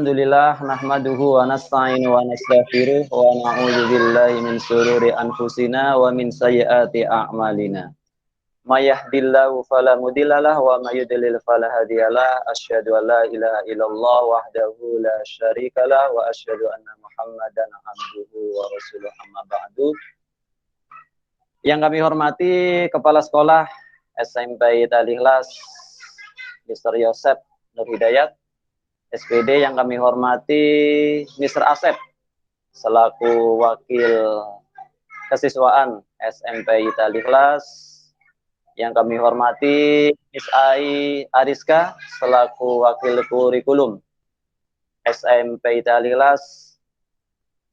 Alhamdulillah nahmaduhu wa nasta'inu wa nastaghfiruh wa na'udzu billahi min syururi anfusina wa min sayyiati a'malina. May yahdihillahu fala mudhillalah wa may yudlil fala hadiyalah. Asyhadu an la ilaha illallah wahdahu la syarikalah wa asyhadu anna Muhammadan abduhu wa rasuluh amma ba'du. Yang kami hormati Kepala Sekolah SMP Al-Ikhlas Mr. Yosep Nur Hidayat, SPD yang kami hormati Mr. Asep selaku Wakil Kesiswaan SMP Al-Ikhlas, yang kami hormati Miss Ai Ariska selaku Wakil Kurikulum SMP Al-Ikhlas,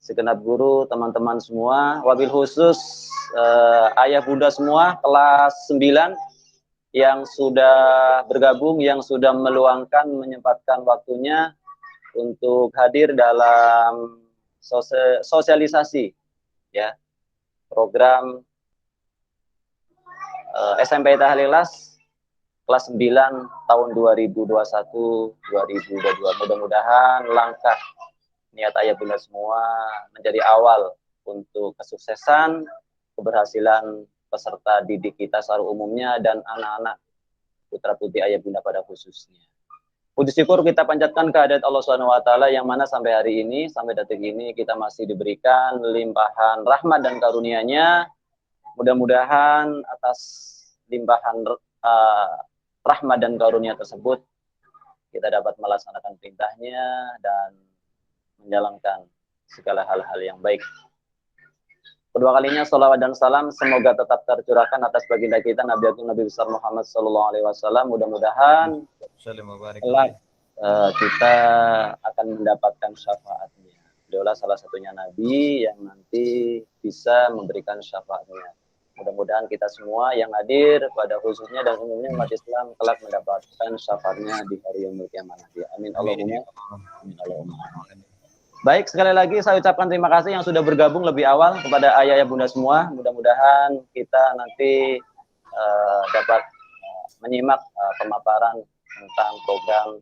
segenap guru, teman-teman semua, wabil khusus ayah bunda semua kelas 9 yang sudah bergabung, yang sudah meluangkan, menyempatkan waktunya untuk hadir dalam sosialisasi ya program SMP Al-Ikhlas kelas 9 tahun 2021-2022. Mudah-mudahan langkah niat ayah bunda semua menjadi awal untuk kesuksesan, keberhasilan peserta didik kita secara umumnya dan anak-anak putra putri ayah bunda pada khususnya. Puji syukur kita panjatkan kehadirat Allah SWT yang mana sampai hari ini, sampai detik ini kita masih diberikan limpahan rahmat dan karunia-Nya. Mudah-mudahan atas limpahan rahmat dan karunia tersebut kita dapat melaksanakan perintahnya dan menjalankan segala hal-hal yang baik. Kedua kalinya salawat dan salam semoga tetap tercurahkan atas baginda kita Nabi Agung Nabi besar Muhammad sallallahu alaihi wasallam. Mudah-mudahan kelak kita akan mendapatkan syafaatnya. Beliaulah salah satunya Nabi yang nanti bisa memberikan syafaatnya. Mudah-mudahan kita semua yang hadir pada khususnya dan umumnya umat Islam kelak mendapatkan syafaatnya di hari yaumul kiamah. Amin Allahumma. Amin Allahumma. Baik, sekali lagi saya ucapkan terima kasih yang sudah bergabung lebih awal kepada ayah bunda semua. Mudah-mudahan kita nanti dapat menyimak pemaparan tentang program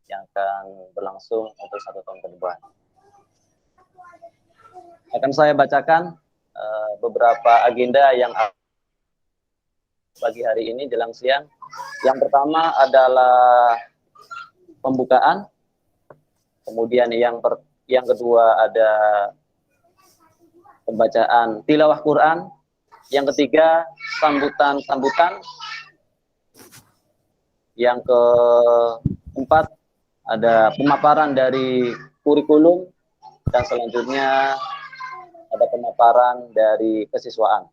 yang akan berlangsung untuk 1 tahun ke depan. Akan saya bacakan beberapa agenda yang pagi hari ini jelang siang. Yang pertama adalah pembukaan, kemudian yang kedua ada pembacaan tilawah Quran, yang ketiga sambutan-sambutan, yang keempat ada pemaparan dari kurikulum, dan selanjutnya ada pemaparan dari kesiswaan.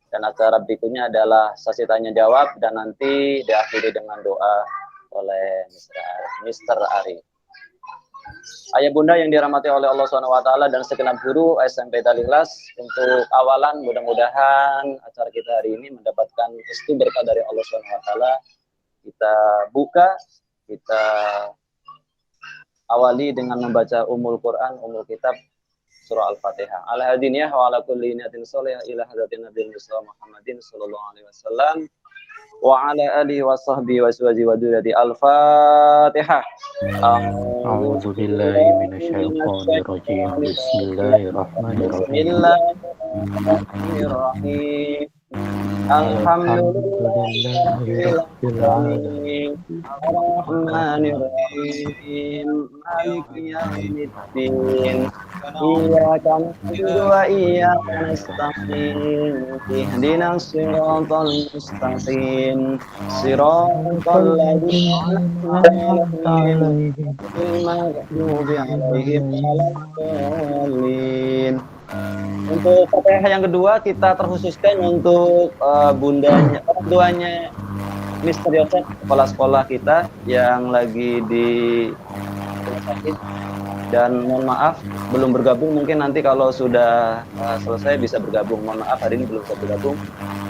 Dan acara berikutnya adalah sesi tanya jawab dan nanti diakhiri dengan doa oleh Mr. Ari. Ayah bunda yang dirahmati oleh Allah SWT dan segenap guru SMP Al-Ikhlas, untuk awalan mudah-mudahan acara kita hari ini mendapatkan restu berkah dari Allah SWT. Kita buka, kita awali dengan membaca Ummul Quran, Ummul Kitab, surah Al-Fatihah. Ala hadiniyah wa ala kulli niyatin sholihah ila hadratin Nabi Muhammadin sallallahu alaihi wasallam wa ala alihi wa sahbihi wa azwajihi wa dzurriyyati. Al-Fatihah. A'udzu billahi minasyaitonir rajim. Bismillahirrahmanirrahim. Bismillahirrahmanirrahim. Alhamdulillahirabbil alamin. Arrahmanirrahim. Maliki yaumiddin. Iyyaka na'budu wa iyyaka nasta'in. Ihdinas siratal mustaqim. Siratal ladzina an'amta 'alaihim ghairil maghdubi 'alaihim waladdallin. Untuk Fatihah yang kedua kita terkhususkan untuk bundanya, orang tuanya Mr. Yosep, kepala sekolah kita yang lagi di rumah sakit, dan mohon maaf belum bergabung, mungkin nanti kalau sudah selesai bisa bergabung. Mohon maaf hari ini belum bisa bergabung.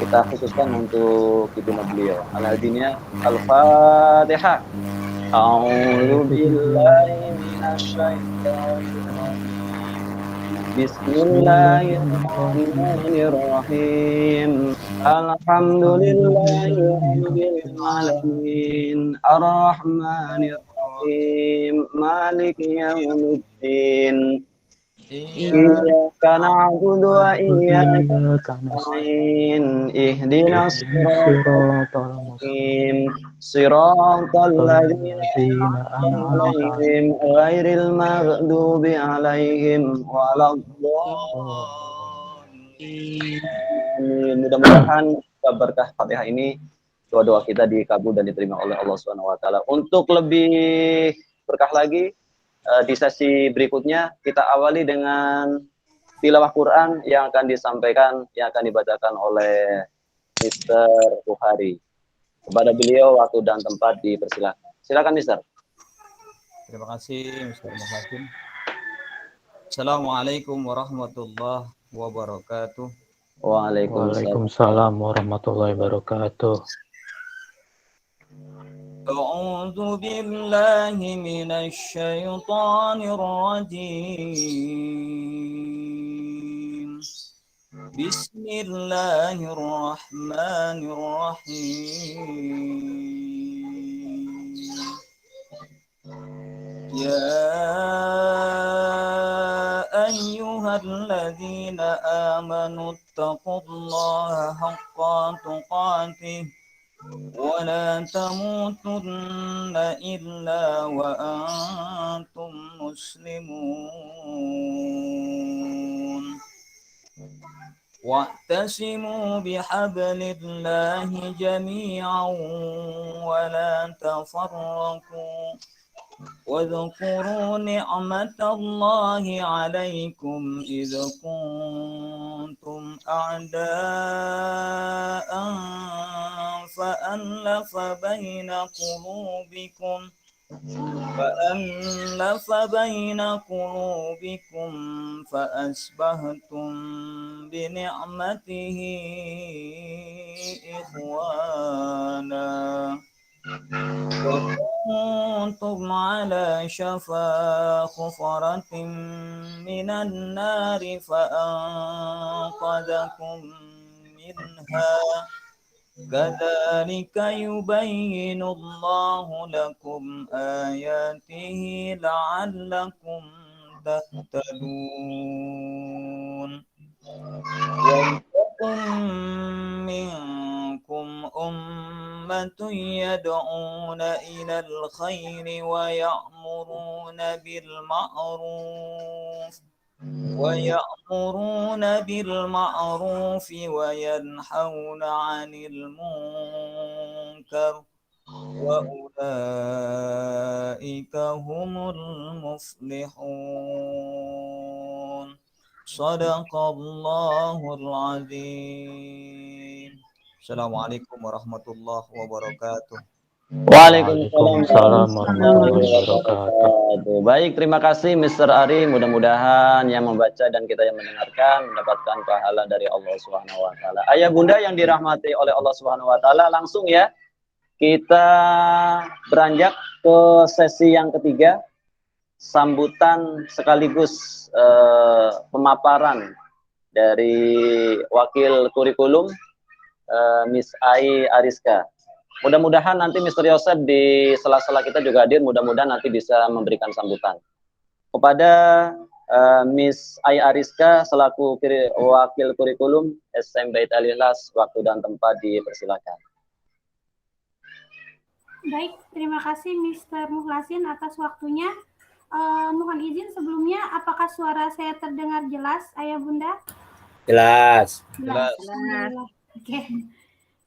Kita khususkan untuk ibunda beliau. Al-Hadiniya Al-Fatihah. A'udzu billahi minasyaitonir rajim. Bismillahirrahmanirrahim. Alhamdulillahirabbil alamin. Arrahmanirrahim. مالك يوم الدين إياك نعبد وإياك نستعين اهدنا الصراط المستقيم صراط الذين أنعمت عليهم غير المغضوب عليهم ولا الضالين. Mudah-mudahan berkah Fatihah ini doa-doa kita dikabul dan diterima oleh Allah Subhanahu wa taala. Untuk lebih berkah lagi di sesi berikutnya kita awali dengan tilawah Quran yang akan disampaikan, yang akan dibacakan oleh Mr. Bukhari. Kepada beliau waktu dan tempat dipersilakan. Silakan Mr. Terima kasih Mr. Muhasin. Assalamualaikum warahmatullahi wabarakatuh. Waalaikumsalam warahmatullahi wabarakatuh. أعوذ بالله من الشيطان الرجيم بسم الله الرحمن الرحيم يا أيها الذين آمنوا اتقوا الله حق تقاته ولا تموتن إلا وأنتم مسلمون واعتصموا بحبل الله جميعا ولا تفرقوا واذكروا نعمة الله عليكم إذ كنتم أعداء فألف بين قلوبكم فأصبحتم بنعمته إخوانا وكنتم على شفا حفرة من النار فأنقذكم منها كذلك يبين الله لكم آياته لعلكم تهتدون ولتكن منكم أمة يدعون إلى الخير ويأمرون بالمعروف وينحون عن المنكر وأولئك هم المفلحون صدق الله العظيم. Assalamualaikum warahmatullahi wabarakatuh. Waalaikumsalam warahmatullahi wabarakatuh. Baik, terima kasih Mr. Ari. Mudah-mudahan yang membaca dan kita yang mendengarkan mendapatkan pahala dari Allah Subhanahu wa taala. Ayah Bunda yang dirahmati oleh Allah Subhanahu wa taala, langsung ya kita beranjak ke sesi yang ketiga, sambutan sekaligus pemaparan dari wakil kurikulum Miss Ai Ariska. Mudah-mudahan nanti Mr. Yosef di sela-sela kita juga hadir, mudah-mudahan nanti bisa memberikan sambutan. Kepada Miss Ai Ariska selaku wakil kurikulum SMP Al-Ikhlas, waktu dan tempat dipersilakan. Baik, terima kasih Mr. Muhlasin atas waktunya. Mohon izin sebelumnya, apakah suara saya terdengar jelas, Ayah Bunda? Jelas. Oke.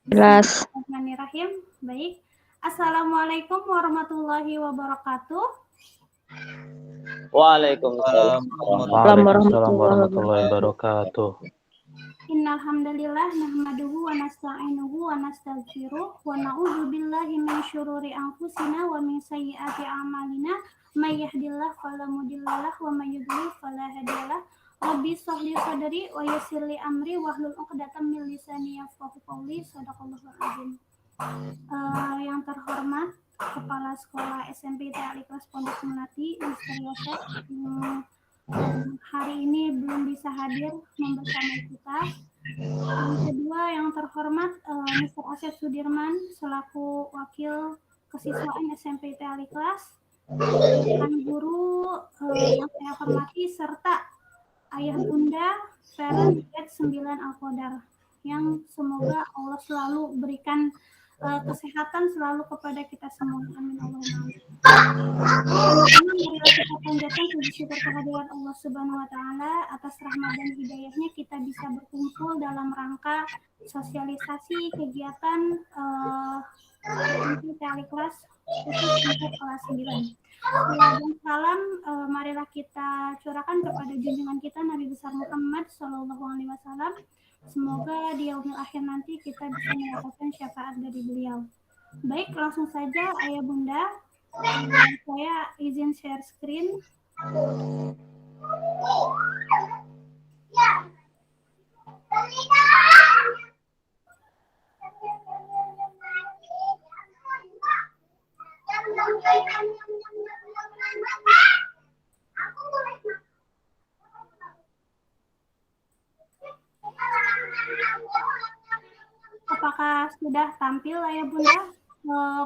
Jelas. Bismillahirrahmanirrahim. Baik. Assalamualaikum warahmatullahi wabarakatuh. Waalaikumsalam warahmatullahi wabarakatuh. Innal hamdalillah nahmaduhu wa nasta'inuhu wa nastaghfiruh wa na'udzu billahi min syururi anfusina wa min sayyiati a'malina may yahdihillahu fala mudhillalah wa may yudhlil fala hadiyalah. Rabbi shrah li sadri wa yassir li amri wahlul 'uqdatam min lisani yafqahu qawli. Shadaqallahul azim. Yang terhormat Kepala Sekolah SMP Al-Ikhlas Pondok Melati, Mr. Yosef, hari ini belum bisa hadir membersamai kita. Yang kedua yang terhormat Mr. Asep Sudirman selaku wakil kesiswaan SMP Al-Ikhlas, rekan guru yang saya hormati, serta ayah bunda, parent, grade 9 Al-Qadar, yang semoga Allah selalu berikan kesehatan selalu kepada kita semua. Amin Allahumma amin. Pertama-tama marilah kita panjatkan puji syukur kehadirat Allah Subhanahu wa taala atas rahmat dan hidayahnya kita bisa berkumpul dalam rangka sosialisasi kegiatan tali kelas khusus untuk kelas 9. Salam dan salam marilah kita curahkan kepada junjungan kita Nabi besar Muhammad Shallallahu alaihi wasallam. Semoga di yaumil akhir nanti kita bisa mendapatkan syafaat dari beliau. Baik, langsung saja ayah bunda, saya izin share screen. Apakah sudah tampil ayah bunda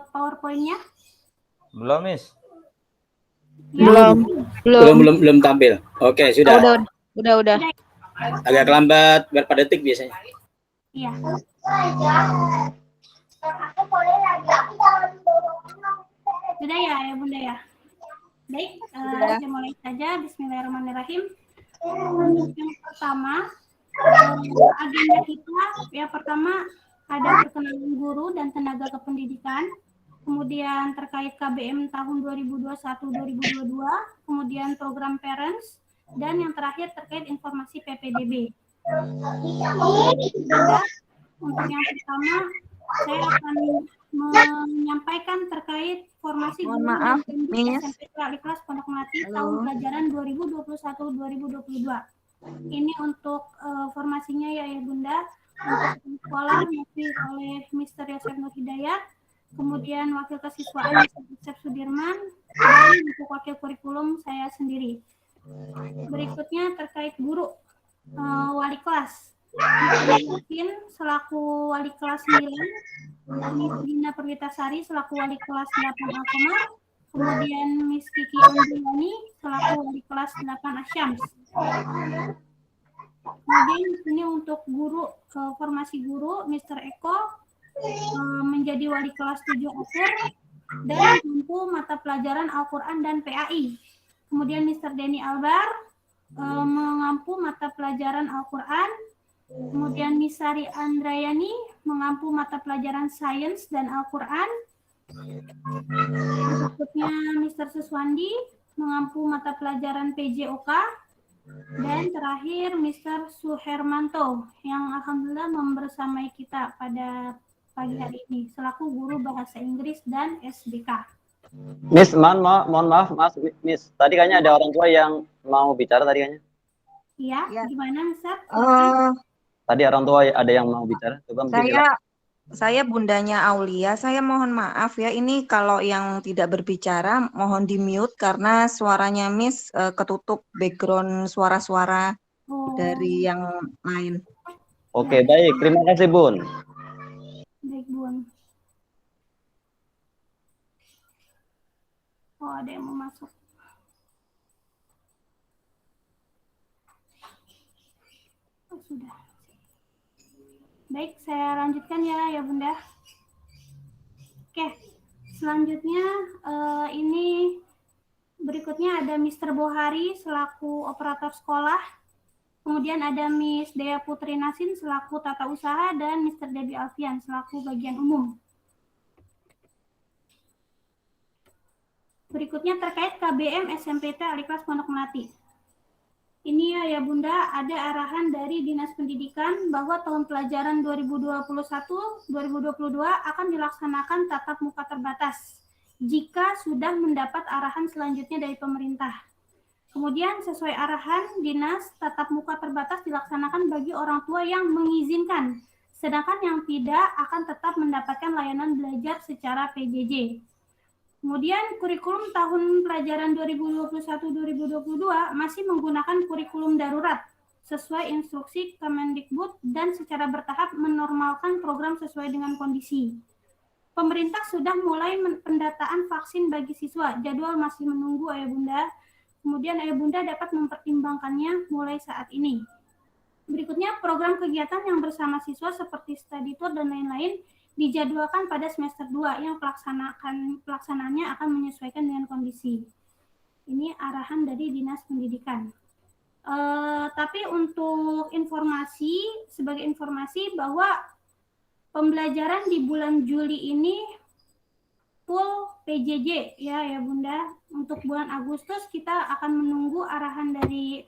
PowerPoint-nya? Belum, Miss. Ya? Belum tampil. Oke, sudah. Udah. Agak lambat berapa detik biasanya. Iya. Sudah ya ayah bunda ya? Baik, saya mulai saja. Bismillahirrahmanirrahim. Untuk yang pertama, agenda kita yang pertama ada perkenalan guru dan tenaga kependidikan, kemudian terkait KBM tahun 2021-2022, kemudian program parents, dan yang terakhir terkait informasi PPDB. Untuk yang pertama, saya akan menyampaikan terkait formasi guru dan pendidik SMP Al-Ikhlas Pondok Melati tahun pelajaran 2021-2022. Ini untuk formasinya ya bunda, untuk sekolah dipimpin oleh Mr. Yosef Nur Hidayat, kemudian wakil kesiswaan Mr. Yosef Sudirman, dan untuk wakil kurikulum saya sendiri. Berikutnya terkait guru wali kelas. Mungkin selaku wali kelas 9, Miss Dina Perwitasari selaku wali kelas 8 Alkomar, kemudian Miss Kiki Andriani selaku wali kelas 8 Asyams. Kemudian ini untuk guru formasi guru Mr. Eko menjadi wali kelas 7 Akur dan mampu mata pelajaran Al-Quran dan PAI. Kemudian Mr. Denny Albar mengampu mata pelajaran Al-Quran. Kemudian Miss Sari Andrayani mengampu mata pelajaran Sains dan Al-Quran. Berikutnya Mr. Suswandi mengampu mata pelajaran PJOK. Dan terakhir Mr. Suhermanto yang alhamdulillah membersamai kita pada pagi hari ini selaku guru bahasa Inggris dan SBK. Miss, mohon maaf, Miss. Tadi kayaknya ada orang tua yang mau bicara tadi kayaknya. Iya, gimana Mister? Tadi orang tua ada yang mau bicara. Coba Saya bundanya Aulia, saya mohon maaf ya, ini kalau yang tidak berbicara mohon di-mute karena suaranya Miss ketutup background suara-suara dari yang lain. Oke, baik. Terima kasih, Bun. Baik, Bun. Oh, ada yang mau masuk. Oh, sudah. Baik, saya lanjutkan ya Bunda. Oke, selanjutnya ini berikutnya ada Mr. Bohari selaku operator sekolah. Kemudian ada Miss Dea Putri Nasin selaku tata usaha dan Mr. Debbie Alfian selaku bagian umum. Berikutnya terkait KBM SMPT Al-Ikhlas Pondok Melati. Ini ya Bunda, ada arahan dari Dinas Pendidikan bahwa tahun pelajaran 2021-2022 akan dilaksanakan tatap muka terbatas jika sudah mendapat arahan selanjutnya dari pemerintah. Kemudian sesuai arahan Dinas, tatap muka terbatas dilaksanakan bagi orang tua yang mengizinkan, sedangkan yang tidak akan tetap mendapatkan layanan belajar secara PJJ. Kemudian kurikulum tahun pelajaran 2021-2022 masih menggunakan kurikulum darurat sesuai instruksi Kemendikbud dan secara bertahap menormalkan program sesuai dengan kondisi. pemerintah sudah mulai pendataan vaksin bagi siswa. Jadwal masih menunggu Ayah Bunda. Kemudian Ayah Bunda dapat mempertimbangkannya mulai saat ini. Berikutnya, program kegiatan yang bersama siswa seperti study tour dan lain-lain dijadwalkan pada semester 2 yang pelaksanaannya akan menyesuaikan dengan kondisi. Ini arahan dari Dinas Pendidikan. Tapi untuk sebagai informasi bahwa pembelajaran di bulan Juli ini full PJJ ya Bunda. Untuk bulan Agustus kita akan menunggu arahan dari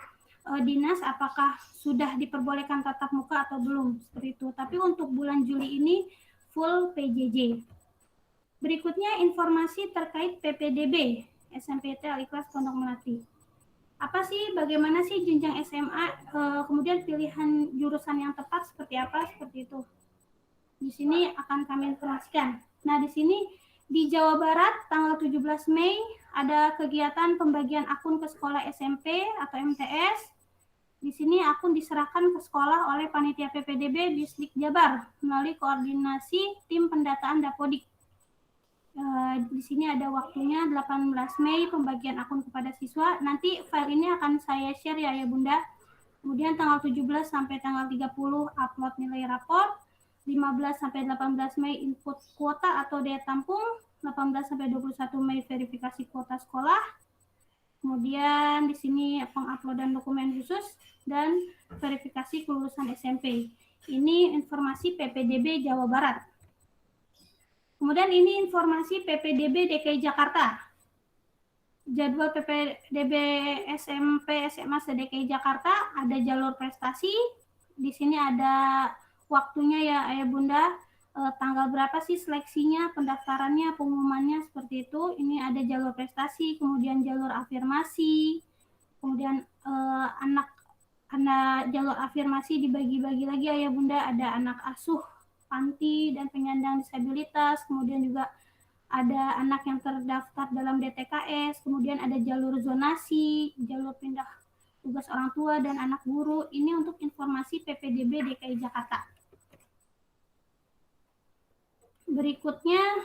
dinas apakah sudah diperbolehkan tatap muka atau belum, seperti itu. Tapi untuk bulan Juli ini full PJJ. Berikutnya informasi terkait PPDB SMPT Al-Ikhlas Pondok Melati. Apa sih, bagaimana sih jenjang SMA, kemudian pilihan jurusan yang tepat seperti apa, seperti itu. Di sini akan kami informasikan. Nah, di sini di Jawa Barat tanggal 17 Mei ada kegiatan pembagian akun ke sekolah SMP atau MTS. Di sini akun diserahkan ke sekolah oleh panitia PPDB Distrik Jabar melalui koordinasi tim pendataan Dapodik. Di sini ada waktunya 18 Mei pembagian akun kepada siswa. Nanti file ini akan saya share ya Bunda. Kemudian tanggal 17 sampai tanggal 30 upload nilai rapor. 15 sampai 18 Mei input kuota atau daya tampung, 18 sampai 21 Mei verifikasi kuota sekolah. Kemudian di sini penguploadan dokumen khusus dan verifikasi kelulusan SMP. Ini informasi PPDB Jawa Barat. Kemudian ini informasi PPDB DKI Jakarta. Jadwal PPDB SMP SMA se-DKI Jakarta ada jalur prestasi. Di sini ada waktunya ya Ayah Bunda, tanggal berapa sih seleksinya, pendaftarannya, pengumumannya, seperti itu. Ini ada jalur prestasi, kemudian jalur afirmasi, kemudian anak jalur afirmasi dibagi-bagi lagi Ayah Bunda, ada anak asuh, panti, dan penyandang disabilitas, kemudian juga ada anak yang terdaftar dalam DTKS, kemudian ada jalur zonasi, jalur pindah tugas orang tua dan anak guru. Ini untuk informasi PPDB DKI Jakarta. Berikutnya,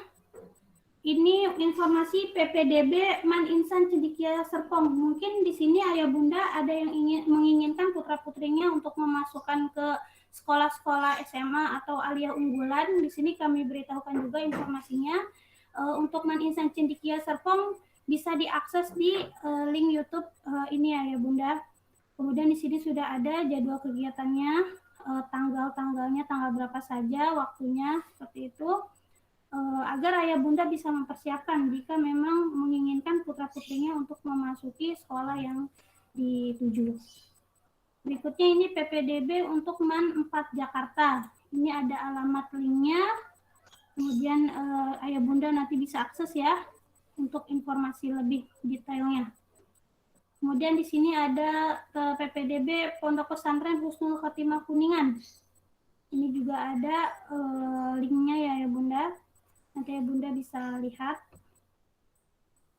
ini informasi PPDB Man Insan Cendekia Serpong. Mungkin di sini Ayah Bunda ada yang menginginkan putra-putrinya untuk memasukkan ke sekolah-sekolah SMA atau aliyah unggulan. Di sini kami beritahukan juga informasinya. Untuk Man Insan Cendekia Serpong bisa diakses di link YouTube ini Ayah Bunda. Kemudian di sini sudah ada jadwal kegiatannya, tanggal-tanggalnya, tanggal berapa saja, waktunya, seperti itu. Agar Ayah Bunda bisa mempersiapkan jika memang menginginkan putra-putrinya untuk memasuki sekolah yang dituju. Berikutnya ini PPDB untuk MAN 4 Jakarta. Ini ada alamat linknya. Kemudian Ayah Bunda nanti bisa akses ya untuk informasi lebih detailnya. Kemudian di sini ada PPDB Pondok Pesantren Husnul Khotimah Kuningan. Ini juga ada linknya ya Ayah Bunda. Nanti Ayah Bunda bisa lihat.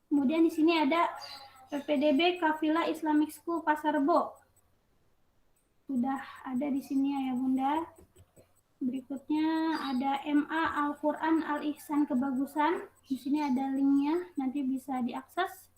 Kemudian di sini ada PPDB Kafila Islamic School Pasar Rebo. Sudah ada di sini Ayah Bunda. Berikutnya ada MA Al-Quran Al-Ihsan Kebagusan. Di sini ada linknya, nanti bisa diakses.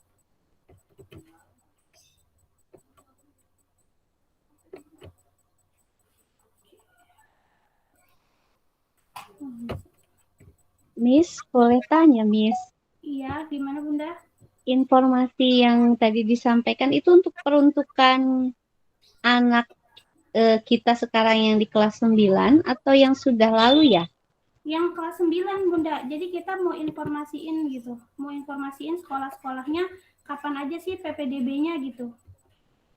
Miss, boleh tanya, Miss? Iya, gimana Bunda? Informasi yang tadi disampaikan itu untuk peruntukan anak kita sekarang yang di kelas 9 atau yang sudah lalu ya? Yang kelas 9 Bunda, jadi kita mau informasiin gitu, mau informasiin sekolah-sekolahnya kapan aja sih PPDB-nya gitu.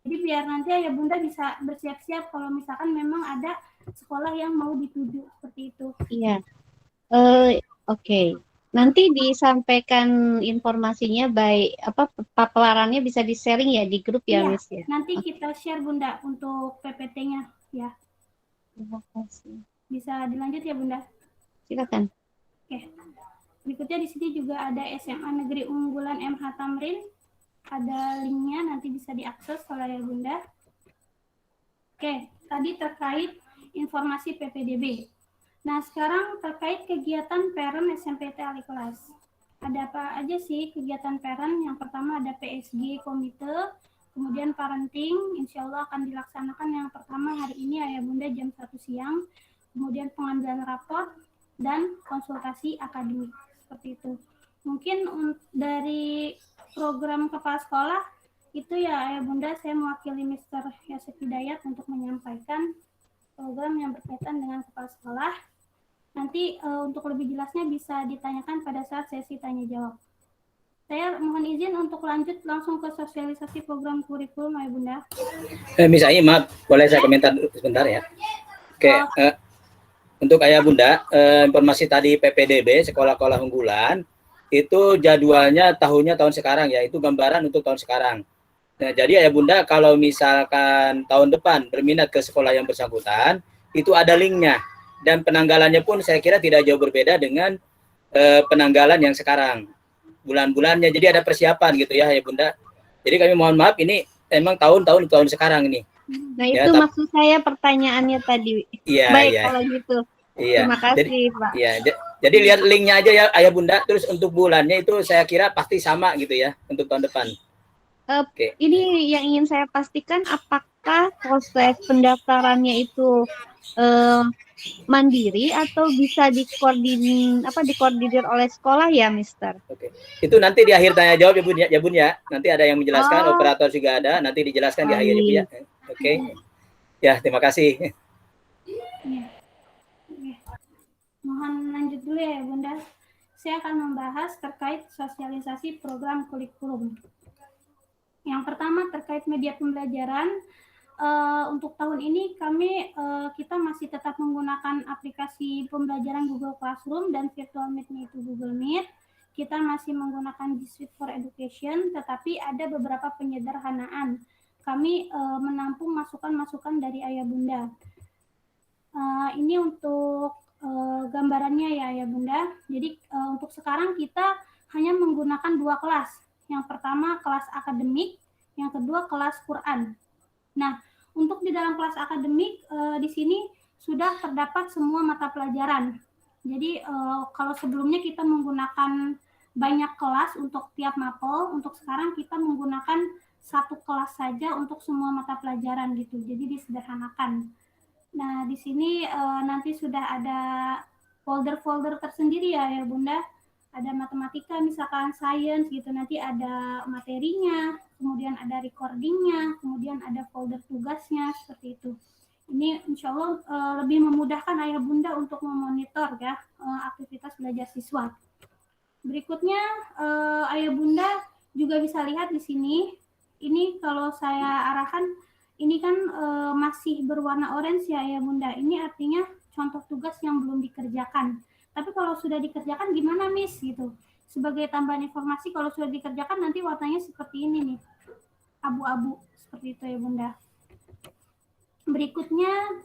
Jadi biar nanti Ayah Bunda bisa bersiap-siap kalau misalkan memang ada sekolah yang mau dituju, seperti itu. Iya. Oke. Nanti disampaikan informasinya baik paparannya bisa di-sharing ya di grup ya, Miss ya. Nanti kita share Bunda untuk PPT-nya ya. Terima kasih. Bisa dilanjut ya Bunda? Silakan. Oke. Berikutnya di sini juga ada SMA Negeri Unggulan MH Tamrin. Ada linknya, nanti bisa diakses oleh Bunda. Oke, tadi terkait informasi PPDB. Nah, sekarang terkait kegiatan parent SMPT Al-Ikhlas. Ada apa aja sih kegiatan parent? Yang pertama ada PSG komite, kemudian parenting, insya Allah akan dilaksanakan yang pertama hari ini Ayah Bunda jam 1 siang, kemudian pengambilan raport, dan konsultasi akademik, seperti itu. Mungkin dari program kepala sekolah, itu ya Ayah Bunda, saya mewakili Mr. Yasif Hidayat untuk menyampaikan program yang berkaitan dengan kepala sekolah. Nanti untuk lebih jelasnya bisa ditanyakan pada saat sesi tanya jawab. Saya mohon izin untuk lanjut langsung ke sosialisasi program kurikulum, Ayah Bunda. Miss Ai, maaf, boleh saya komentar sebentar ya? Oke, untuk Ayah Bunda, informasi tadi PPDB, Sekolah-Sekolah Unggulan, itu jadwalnya tahun sekarang ya, itu gambaran untuk tahun sekarang. Nah, jadi Ayah Bunda kalau misalkan tahun depan berminat ke sekolah yang bersangkutan, itu ada linknya. Dan penanggalannya pun saya kira tidak jauh berbeda dengan penanggalan yang sekarang. Bulan-bulannya, jadi ada persiapan gitu ya Ayah Bunda. Jadi kami mohon maaf, ini emang tahun sekarang ini. Nah itu ya, maksud saya pertanyaannya tadi. Iya, baik iya. Kalau gitu. Iya. Terima kasih jadi, Pak. Iya, jadi lihat linknya aja ya Ayah Bunda. Terus untuk bulannya itu saya kira pasti sama gitu ya untuk tahun depan. Ini yang ingin saya pastikan, apakah proses pendaftarannya itu mandiri atau bisa dikoordinir oleh sekolah ya, Mister? Oke. Itu nanti di akhir tanya jawab ya Bun ya. Nanti ada yang menjelaskan, operator juga ada, nanti dijelaskan di akhirnya Bu ya. Oke. Ya, terima kasih. Mohon lanjut dulu ya Bunda. Saya akan membahas terkait sosialisasi program kurikulum. Yang pertama terkait media pembelajaran. Untuk tahun ini kita masih tetap menggunakan aplikasi pembelajaran Google Classroom dan virtual meet-nya itu Google Meet. Kita masih menggunakan G Suite for Education, tetapi ada beberapa penyederhanaan. Kami menampung masukan-masukan dari Ayah Bunda. Ini untuk gambarannya ya Ayah Bunda. Jadi untuk sekarang kita hanya menggunakan 2 kelas. Yang pertama kelas akademik, yang kedua kelas Quran. Nah, untuk di dalam kelas akademik di sini sudah terdapat semua mata pelajaran. Jadi kalau sebelumnya kita menggunakan banyak kelas untuk tiap mapel, untuk sekarang kita menggunakan 1 kelas saja untuk semua mata pelajaran gitu. Jadi disederhanakan. Nah, di sini nanti sudah ada folder-folder tersendiri ya Bunda. Ada matematika, misalkan sains gitu, nanti ada materinya, kemudian ada recordingnya, kemudian ada folder tugasnya, seperti itu. Ini insya Allah lebih memudahkan Ayah Bunda untuk memonitor ya aktivitas belajar siswa. Berikutnya Ayah Bunda juga bisa lihat di sini. Ini kalau saya arahkan, ini kan masih berwarna orange ya Bunda. Ini artinya contoh tugas yang belum dikerjakan. Tapi kalau sudah dikerjakan gimana Miss gitu. Sebagai tambahan informasi, kalau sudah dikerjakan nanti warnanya seperti ini nih. Abu-abu seperti itu ya Bunda. Berikutnya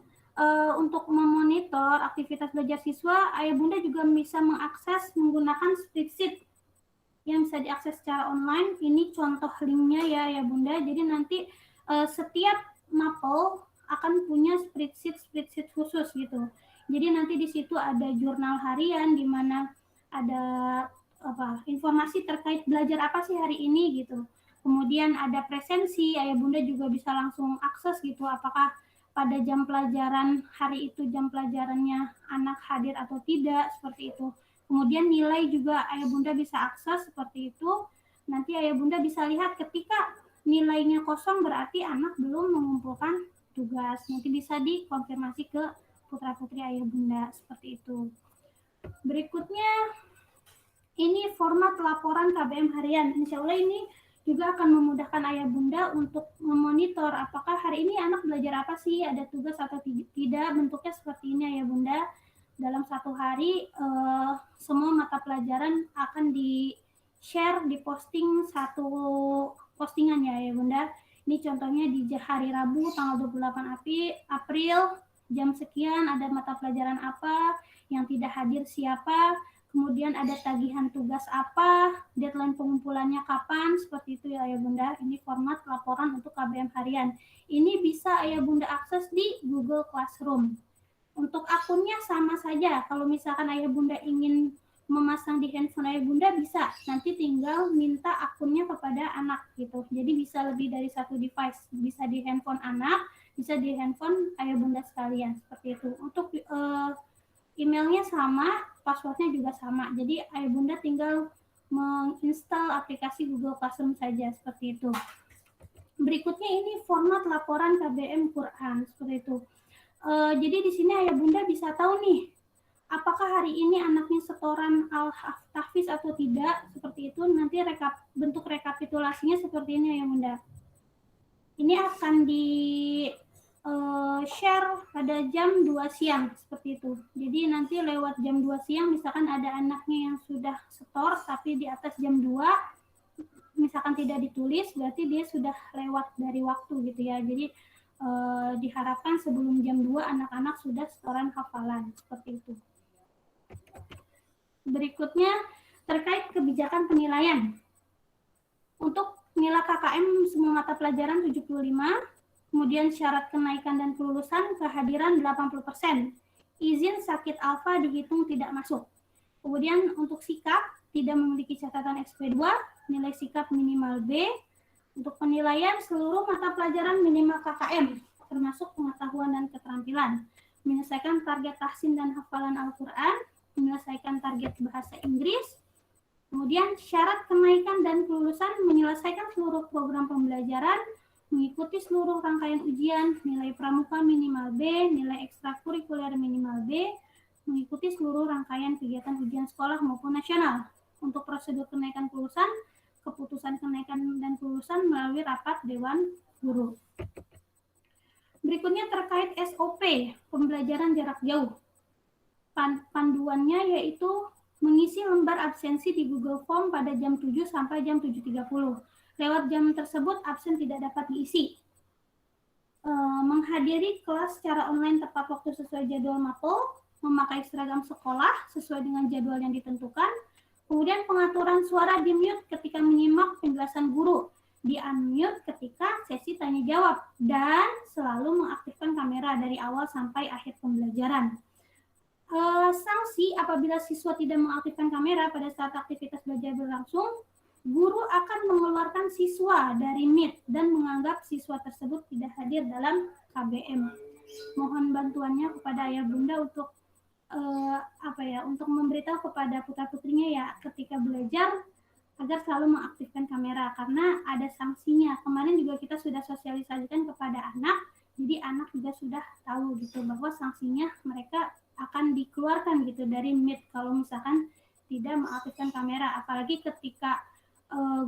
untuk memonitor aktivitas belajar siswa, Ayah Bunda juga bisa mengakses menggunakan spreadsheet yang bisa diakses secara online. Ini contoh linknya ya Bunda. Jadi nanti setiap mapel akan punya spreadsheet khusus gitu. Jadi nanti di situ ada jurnal harian di mana ada informasi terkait belajar apa sih hari ini gitu. Kemudian ada presensi, Ayah Bunda juga bisa langsung akses gitu apakah pada jam pelajaran hari itu jam pelajarannya anak hadir atau tidak, seperti itu. Kemudian nilai juga Ayah Bunda bisa akses seperti itu. Nanti Ayah Bunda bisa lihat ketika nilainya kosong berarti anak belum mengumpulkan tugas. Nanti bisa dikonfirmasi ke putra-putri Ayah Bunda, seperti itu. Berikutnya, ini format laporan KBM harian. Insya Allah ini juga akan memudahkan Ayah Bunda untuk memonitor apakah hari ini anak belajar apa sih, ada tugas atau tidak. Bentuknya seperti ini Ayah Bunda. Dalam 1 hari, semua mata pelajaran akan di-share, di-posting 1 postingan ya Ayah Bunda. Ini contohnya di hari Rabu tanggal 28 April, jam sekian ada mata pelajaran apa, yang tidak hadir siapa, kemudian ada tagihan tugas apa, deadline pengumpulannya kapan, seperti itu ya Ayah Bunda. Ini format laporan untuk KBM harian. Ini bisa Ayah Bunda akses di Google Classroom. Untuk akunnya sama saja. Kalau misalkan ayah bunda ingin memasang di handphone ayah bunda bisa. Nanti tinggal minta akunnya kepada anak gitu. Jadi bisa lebih dari satu device. Bisa di handphone anak, bisa di handphone ayah bunda sekalian. Seperti itu. Untuk emailnya sama, passwordnya juga sama. Jadi ayah bunda tinggal menginstal aplikasi Google Classroom saja. Seperti itu. Berikutnya ini format laporan KBM Quran. Seperti itu. Jadi di sini ayah bunda bisa tahu nih apakah hari ini anaknya setoran al-tahfiz atau tidak, seperti itu. Nanti bentuk rekapitulasinya seperti ini ya bunda. Ini akan di share pada jam 2 siang seperti itu. Jadi nanti lewat jam 2 siang misalkan ada anaknya yang sudah setor tapi di atas jam 2 misalkan tidak ditulis berarti dia sudah lewat dari waktu gitu ya. Jadi diharapkan sebelum jam 2 anak-anak sudah setoran hafalan seperti itu. Berikutnya terkait kebijakan penilaian. Untuk nilai KKM semua mata pelajaran 75, kemudian syarat kenaikan dan kelulusan kehadiran 80%. Izin sakit alfa dihitung tidak masuk. Kemudian untuk sikap tidak memiliki catatan SP2, nilai sikap minimal B. Untuk penilaian seluruh mata pelajaran minimal KKM, termasuk pengetahuan dan keterampilan. Menyelesaikan target tahsin dan hafalan Al-Quran, menyelesaikan target bahasa Inggris, kemudian syarat kenaikan dan kelulusan menyelesaikan seluruh program pembelajaran, mengikuti seluruh rangkaian ujian, nilai pramuka minimal B, nilai ekstrakurikuler minimal B, mengikuti seluruh rangkaian kegiatan ujian sekolah maupun nasional. Untuk prosedur kenaikan kelulusan, keputusan kenaikan dan kelulusan melalui rapat Dewan Guru. Berikutnya terkait SOP, pembelajaran jarak jauh. Panduannya yaitu mengisi lembar absensi di Google Form pada jam 7 sampai jam 7.30. Lewat jam tersebut absen tidak dapat diisi. Menghadiri kelas secara online tepat waktu sesuai jadwal mapel, memakai seragam sekolah sesuai dengan jadwal yang ditentukan. Kemudian pengaturan suara di mute ketika menyimak penjelasan guru, di unmute ketika sesi tanya jawab, dan selalu mengaktifkan kamera dari awal sampai akhir pembelajaran. Sanksi apabila siswa tidak mengaktifkan kamera pada saat aktivitas belajar berlangsung, guru akan mengeluarkan siswa dari Meet dan menganggap siswa tersebut tidak hadir dalam KBM. Mohon bantuannya kepada ayah bunda untuk untuk memberitahu kepada putra-putrinya ya ketika belajar agar selalu mengaktifkan kamera karena ada sanksinya. Kemarin juga kita sudah sosialisasikan kepada anak, jadi anak juga sudah tahu gitu bahwa sanksinya mereka akan dikeluarkan gitu dari Meet kalau misalkan tidak mengaktifkan kamera, apalagi ketika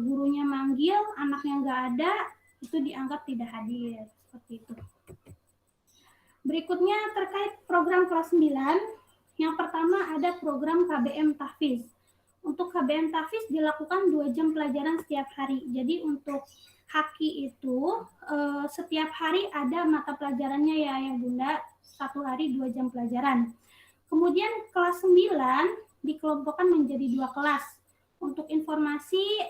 gurunya manggil anaknya nggak ada itu dianggap tidak hadir seperti itu. Berikutnya terkait program kelas 9, yang pertama ada program KBM Tahfiz. Untuk KBM Tahfiz dilakukan 2 jam pelajaran setiap hari. Jadi untuk Haki itu setiap hari ada mata pelajarannya ya bunda, 1 hari 2 jam pelajaran. Kemudian kelas 9 dikelompokkan menjadi 2 kelas. Untuk informasi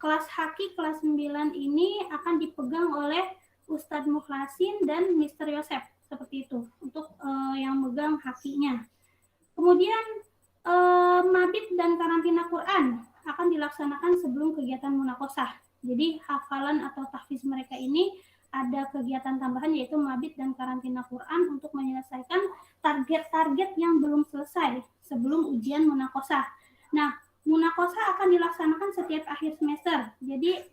kelas Haki kelas 9 ini akan dipegang oleh Ustadz Mukhlasin dan Mr. Yosef seperti itu untuk yang megang Hakinya. Kemudian mabit dan karantina Quran akan dilaksanakan sebelum kegiatan munakosah. Jadi hafalan atau tahfiz mereka ini ada kegiatan tambahan yaitu mabit dan karantina Quran untuk menyelesaikan target-target yang belum selesai sebelum ujian munakosah. Nah, munakosah akan dilaksanakan setiap akhir semester. Jadi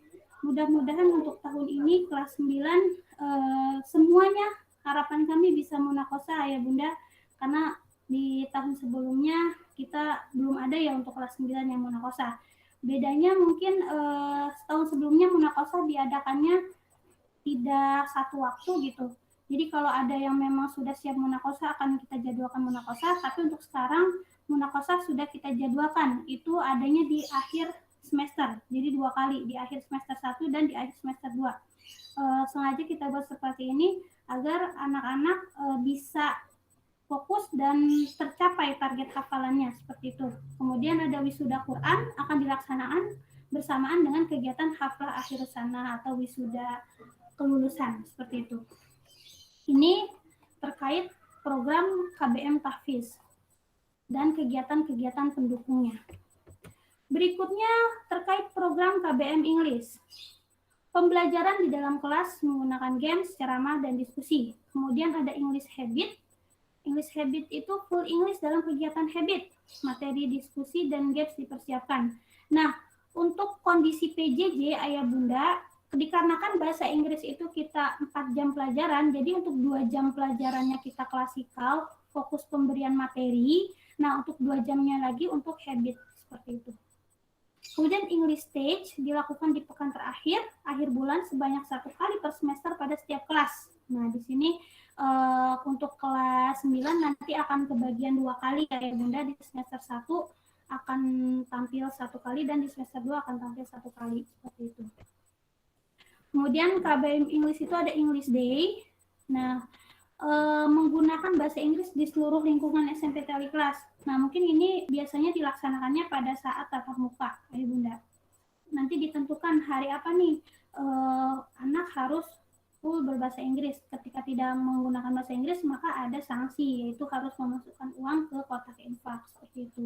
mudah-mudahan untuk tahun ini kelas 9 semuanya harapan kami bisa munakosah ya bunda, karena di tahun sebelumnya kita belum ada ya untuk kelas 9 yang munakosah. Bedanya mungkin setahun sebelumnya munakosah diadakannya tidak satu waktu gitu. Jadi kalau ada yang memang sudah siap munakosah akan kita jadwalkan munakosah, tapi untuk sekarang munakosah sudah kita jadwalkan. Itu adanya di akhir semester. Jadi 2 kali, di akhir semester 1 dan di akhir semester 2. Sengaja kita buat seperti ini agar anak-anak bisa fokus dan tercapai target hafalannya seperti itu. Kemudian ada wisuda Quran akan dilaksanakan bersamaan dengan kegiatan haflah akhir sana atau wisuda kelulusan seperti itu. Ini terkait program KBM Tahfiz dan kegiatan-kegiatan pendukungnya. Berikutnya terkait program KBM English. Pembelajaran di dalam kelas menggunakan games, ceramah, dan diskusi. Kemudian ada English Habit. English Habit itu full English dalam kegiatan habit. Materi diskusi dan games dipersiapkan. Nah, untuk kondisi PJJ Ayah Bunda, dikarenakan bahasa Inggris itu kita 4 jam pelajaran, jadi untuk 2 jam pelajarannya kita klasikal, fokus pemberian materi. Nah, untuk 2 jamnya lagi untuk habit, seperti itu. Kemudian English Stage dilakukan di pekan terakhir, akhir bulan sebanyak 1 kali per semester pada setiap kelas. Nah, di sini untuk kelas 9 nanti akan kebagian 2 kali ya Bunda, di semester 1 akan tampil 1 kali dan di semester 2 akan tampil 1 kali, seperti itu. Kemudian KBM English itu ada English Day. Nah, menggunakan bahasa Inggris di seluruh lingkungan SMP Tali Kelas. Nah, mungkin ini biasanya dilaksanakannya pada saat tatap muka, Ayah Bunda. Nanti ditentukan hari apa nih anak harus full berbahasa Inggris. Ketika tidak menggunakan bahasa Inggris, maka ada sanksi, yaitu harus memasukkan uang ke kotak infak, seperti itu.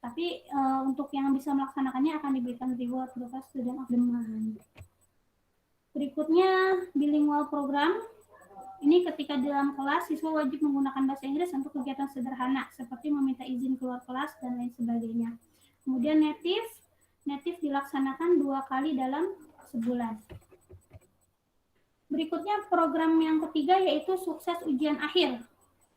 Tapi untuk yang bisa melaksanakannya akan diberikan reward berupa student of the month. Berikutnya, bilingual program. Ini ketika dalam kelas, siswa wajib menggunakan bahasa Inggris untuk kegiatan sederhana, seperti meminta izin keluar kelas dan lain sebagainya. Kemudian native dilaksanakan 2 kali dalam sebulan. Berikutnya program yang ketiga yaitu sukses ujian akhir.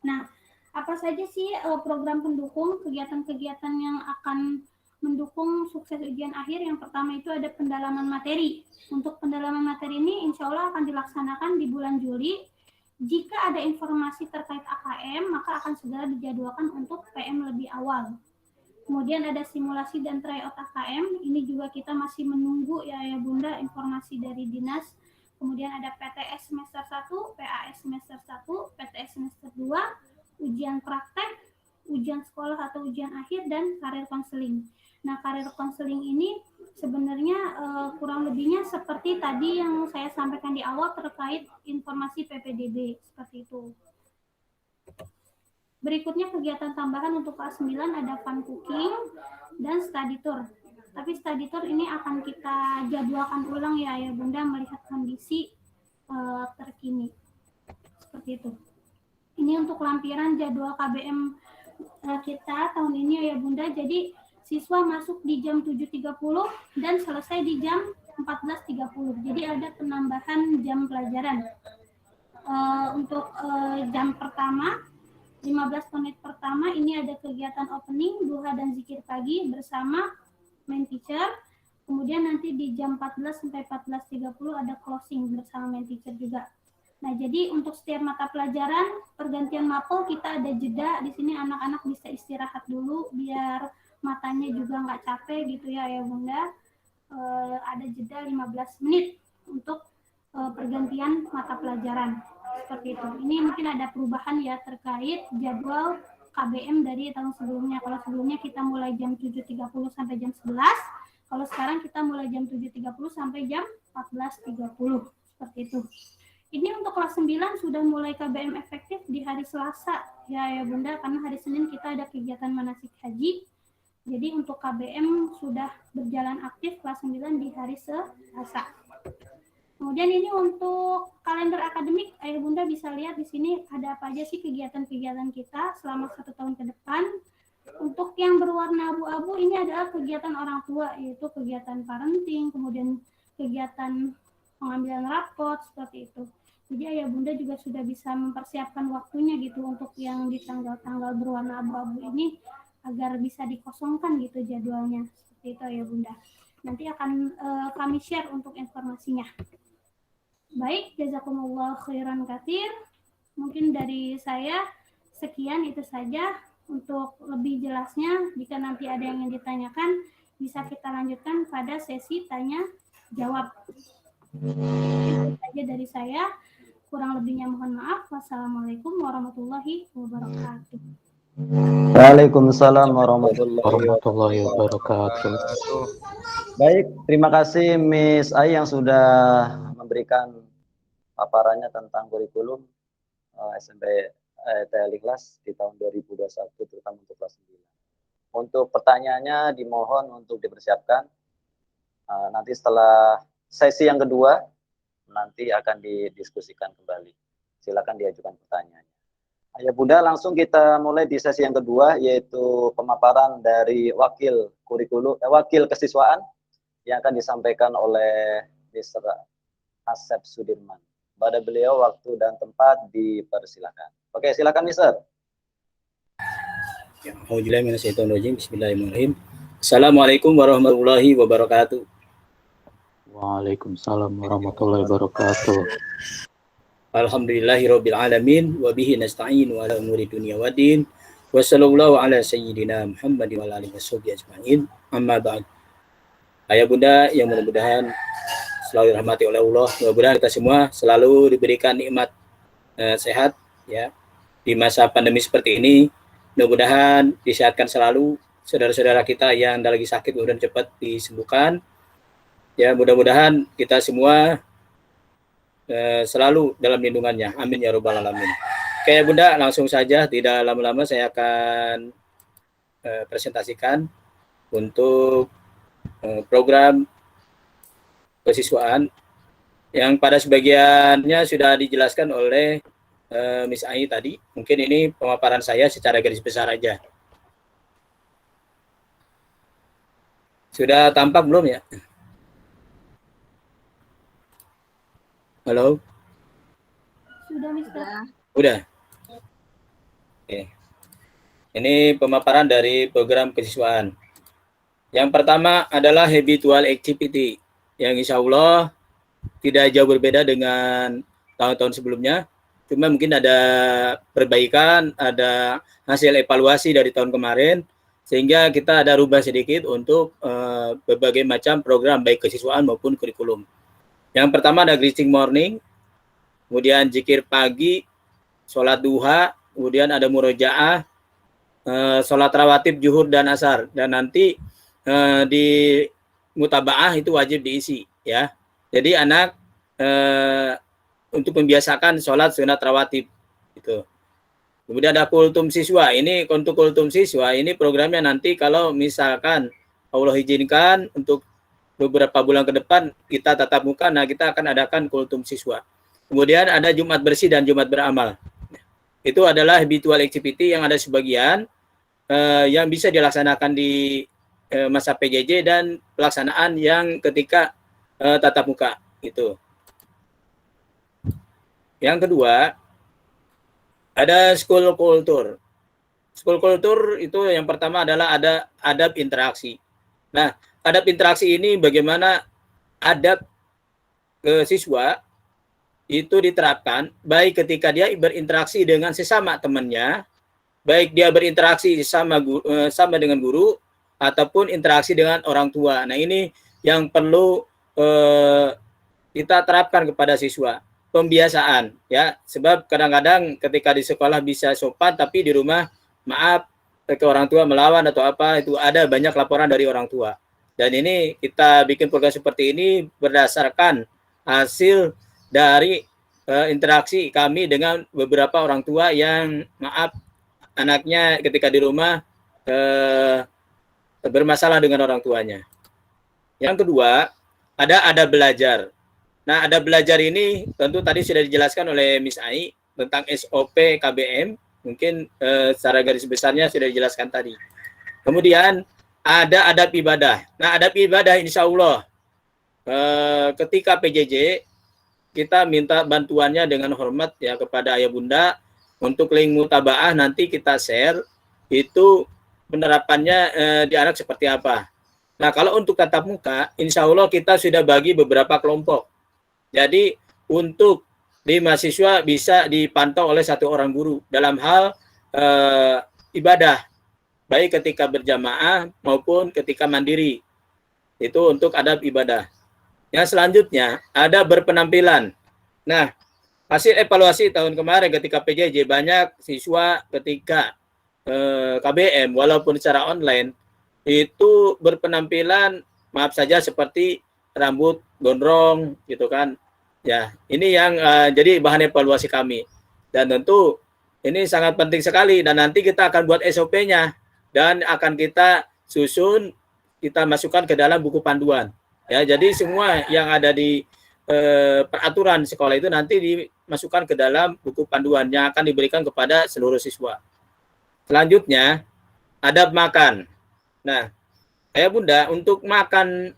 Nah, apa saja sih program pendukung kegiatan-kegiatan yang akan mendukung sukses ujian akhir? Yang pertama itu ada pendalaman materi. Untuk pendalaman materi ini insya Allah akan dilaksanakan di bulan Juli. Jika ada informasi terkait AKM, maka akan segera dijadwalkan untuk PM lebih awal. Kemudian ada simulasi dan tryout AKM. Ini juga kita masih menunggu ya Bunda informasi dari dinas. Kemudian ada PTS semester 1, PAS semester 1, PTS semester 2, ujian praktek, ujian sekolah atau ujian akhir, dan karir konseling. Nah, karir konseling ini sebenarnya kurang lebihnya seperti tadi yang saya sampaikan di awal terkait informasi PPDB, seperti itu. Berikutnya kegiatan tambahan untuk kelas 9 ada fun cooking dan study tour. Tapi study tour ini akan kita jadwalkan ulang ya Bunda melihat kondisi terkini. Seperti itu. Ini untuk lampiran jadwal KBM kita tahun ini ya Bunda. Jadi siswa masuk di jam 7.30 dan selesai di jam 14.30. Jadi ada penambahan jam pelajaran. Untuk jam pertama, 15 menit pertama ini ada kegiatan opening, duha dan zikir pagi bersama main teacher. Kemudian nanti di jam 14 sampai 14.30 ada closing bersama main teacher juga. Nah, jadi untuk setiap mata pelajaran pergantian mapel kita ada jeda. Di sini anak-anak bisa istirahat dulu biar matanya juga nggak capek gitu ya Bunda. Ada jeda 15 menit untuk pergantian mata pelajaran. Seperti itu. Ini mungkin ada perubahan ya terkait jadwal KBM dari tahun sebelumnya. Kalau sebelumnya kita mulai jam 7.30 sampai jam 11, kalau sekarang kita mulai jam 7.30 sampai jam 14.30. Seperti itu. Ini untuk kelas 9 sudah mulai KBM efektif di hari Selasa ya Bunda, karena hari Senin kita ada kegiatan manasik haji. Jadi untuk KBM sudah berjalan aktif kelas 9 di hari Selasa. Kemudian ini untuk kalender akademik, Ayah Bunda bisa lihat di sini ada apa aja sih kegiatan-kegiatan kita selama 1 tahun ke depan. Untuk yang berwarna abu-abu ini adalah kegiatan orang tua, yaitu kegiatan parenting, kemudian kegiatan pengambilan rapot, seperti itu. Jadi Ayah Bunda juga sudah bisa mempersiapkan waktunya gitu untuk yang di tanggal-tanggal berwarna abu-abu ini agar bisa dikosongkan gitu jadwalnya. Seperti itu Ayah Bunda. Nanti akan kami share untuk informasinya. Baik, jazakumullah khairan katsir. Mungkin dari saya sekian itu saja. Untuk lebih jelasnya, jika nanti ada yang ingin ditanyakan, bisa kita lanjutkan pada sesi tanya jawab. Itu saja dari saya. Kurang lebihnya mohon maaf. Wassalamualaikum warahmatullahi wabarakatuh. Waalaikumsalam warahmatullahi wabarakatuh. Baik, terima kasih Miss Ai yang sudah memberikan paparannya tentang kurikulum SMP Al-Ikhlas di tahun 2021 terutama untuk kelas 9. Untuk pertanyaannya dimohon untuk dipersiapkan. Nanti setelah sesi yang kedua nanti akan didiskusikan kembali. Silakan diajukan pertanyaannya. Ayah Bunda, langsung kita mulai di sesi yang kedua, yaitu pemaparan dari wakil kesiswaan yang akan disampaikan oleh Mr. Asep Sudirman. Pada beliau waktu dan tempat dipersilakan. Oke, silakan Mr. Bismillahirrahmanirrahim. Assalamualaikum warahmatullahi wabarakatuh. Waalaikumsalam warahmatullahi wabarakatuh. Alhamdulillahirabbil alamin wa bihi nasta'inu ala umuri dunya waddin. Wa sallallahu ala sayyidina Muhammadin wa alihi washabbihi ajmain. Amma ba'd. Ayah Bunda yang mudah-mudahan selalu dirahmati oleh Allah, mudah-mudahan kita semua selalu diberikan nikmat sehat ya di masa pandemi seperti ini. Mudah-mudahan disehatkan selalu saudara-saudara kita yang lagi sakit, mudah-mudahan cepat disembuhkan. Ya, mudah-mudahan kita semua selalu dalam lindungannya. Amin ya rabbal alamin. Oke Bunda, langsung saja tidak lama-lama saya akan presentasikan untuk program kesiswaan yang pada sebagiannya sudah dijelaskan oleh Miss Ai tadi. Mungkin ini pemaparan saya secara garis besar aja. Sudah tampak belum ya? Halo? Sudah, Mister. Udah. Oke. Ini pemaparan dari program kesiswaan. Yang pertama adalah habitual activity, yang insya Allah tidak jauh berbeda dengan tahun-tahun sebelumnya. Cuma mungkin ada perbaikan, ada hasil evaluasi dari tahun kemarin, sehingga kita ada rubah sedikit untuk berbagai macam program, baik kesiswaan maupun kurikulum. Yang pertama ada greeting morning, kemudian zikir pagi, sholat duha, kemudian ada murojaah, sholat rawatib, zuhur, dan asar. Dan nanti di mutabaah itu wajib diisi, ya. Jadi anak untuk membiasakan sholat sunat rawatib, gitu. Kemudian ada kultum siswa. Ini untuk kultum siswa, ini programnya nanti kalau misalkan Allah izinkan untuk beberapa bulan ke depan kita tatap muka, nah kita akan adakan kultum siswa. Kemudian ada Jumat bersih dan Jumat beramal. Itu adalah habitual activity yang ada sebagian yang bisa dilaksanakan di masa PJJ dan pelaksanaan yang ketika tatap muka itu. Yang kedua ada school culture. School culture itu yang pertama adalah ada adab interaksi. Nah, adab interaksi ini bagaimana adab siswa itu diterapkan baik ketika dia berinteraksi dengan sesama temannya, baik dia berinteraksi sama dengan guru ataupun interaksi dengan orang tua. Nah, ini yang perlu kita terapkan kepada siswa, pembiasaan ya, sebab kadang-kadang ketika di sekolah bisa sopan tapi di rumah maaf ke orang tua melawan atau apa, itu ada banyak laporan dari orang tua. Dan ini kita bikin program seperti ini berdasarkan hasil dari interaksi kami dengan beberapa orang tua yang maaf anaknya ketika di rumah bermasalah dengan orang tuanya. Yang kedua, ada belajar. Nah, ada belajar ini tentu tadi sudah dijelaskan oleh Miss Ai tentang SOP KBM. Mungkin secara garis besarnya sudah dijelaskan tadi. Kemudian ada adab ibadah. Nah, adab ibadah insya Allah ketika PJJ kita minta bantuannya dengan hormat ya kepada Ayah Bunda untuk link mutabaah, nanti kita share itu penerapannya di anak seperti apa. Nah, kalau untuk tatap muka, insya Allah kita sudah bagi beberapa kelompok. Jadi untuk di mahasiswa bisa dipantau oleh satu orang guru dalam hal ibadah, baik ketika berjamaah maupun ketika mandiri. Itu untuk adab ibadah. Yang selanjutnya ada berpenampilan. Nah, hasil evaluasi tahun kemarin ketika PJJ, banyak siswa ketika KBM walaupun secara online itu berpenampilan maaf saja seperti rambut gondrong gitu kan. Ya, ini yang jadi bahan evaluasi kami. Dan tentu Ini sangat penting sekali dan nanti kita akan buat SOP-nya dan akan kita susun, kita masukkan ke dalam buku panduan. Ya, jadi semua yang ada di peraturan sekolah itu nanti dimasukkan ke dalam buku panduan yang akan diberikan kepada seluruh siswa. Selanjutnya, adab makan. Nah, Ayah Bunda, untuk makan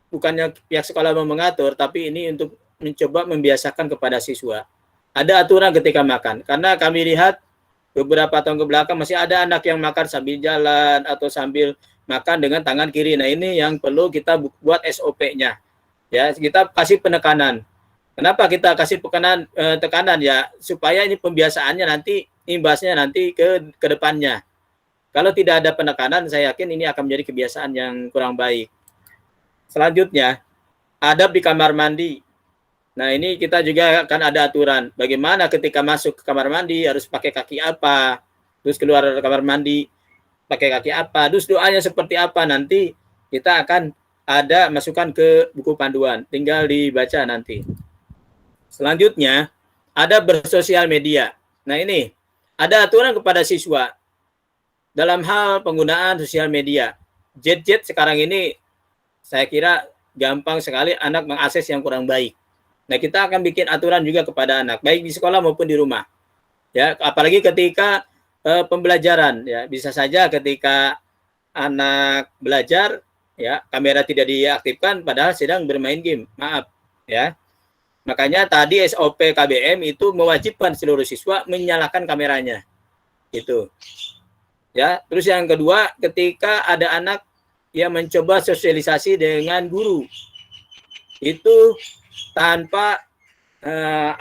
bukannya pihak sekolah mau mengatur, tapi ini untuk mencoba membiasakan kepada siswa. Ada aturan ketika makan, karena kami lihat beberapa tahun ke belakang masih ada anak yang makan sambil jalan atau sambil makan dengan tangan kiri. Nah, ini yang perlu kita buat SOP-nya. Ya, kita kasih penekanan. Kenapa kita kasih tekanan ya? Supaya ini pembiasaannya nanti imbasnya nanti ke depannya. Kalau tidak ada penekanan, saya yakin ini akan menjadi kebiasaan yang kurang baik. Selanjutnya, adab di kamar mandi. Nah, ini kita juga akan ada aturan. Bagaimana ketika masuk ke kamar mandi harus pakai kaki apa, terus keluar dari kamar mandi pakai kaki apa, terus doanya seperti apa, nanti kita akan ada masukan ke buku panduan. Tinggal dibaca nanti. Selanjutnya, ada bersosial media. Nah, ini ada aturan kepada siswa dalam hal penggunaan sosial media. Jet sekarang ini saya kira gampang sekali anak mengakses yang kurang baik. Nah, kita akan bikin aturan juga kepada anak, baik di sekolah maupun di rumah. Ya, apalagi ketika pembelajaran, ya, bisa saja ketika anak belajar, ya, kamera tidak diaktifkan padahal sedang bermain game. Maaf, ya. Makanya tadi SOP KBM itu mewajibkan seluruh siswa menyalakan kameranya. Itu. Ya, terus yang kedua, ketika ada anak yang mencoba sosialisasi dengan guru, itu tanpa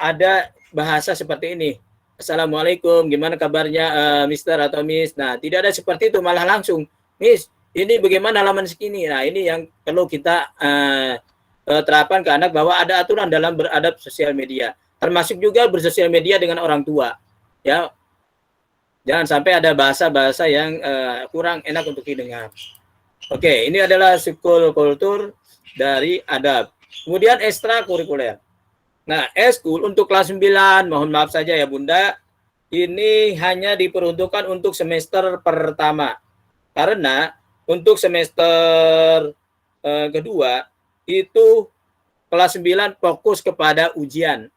ada bahasa seperti ini. Assalamualaikum, gimana kabarnya Mister atau Miss? Nah, tidak ada seperti itu, malah langsung, Miss, ini bagaimana halaman segini? Nah, ini yang perlu kita terapkan ke anak bahwa ada aturan dalam beradab sosial media. Termasuk juga bersosial media dengan orang tua. Ya, jangan sampai ada bahasa-bahasa yang kurang enak untuk didengar. Oke, ini adalah sekul kultur dari adab. Kemudian ekstrakurikuler. Nah, eskul untuk kelas 9, mohon maaf saja ya Bunda, ini hanya diperuntukkan untuk semester pertama. Karena untuk semester kedua, itu kelas 9 fokus kepada ujian.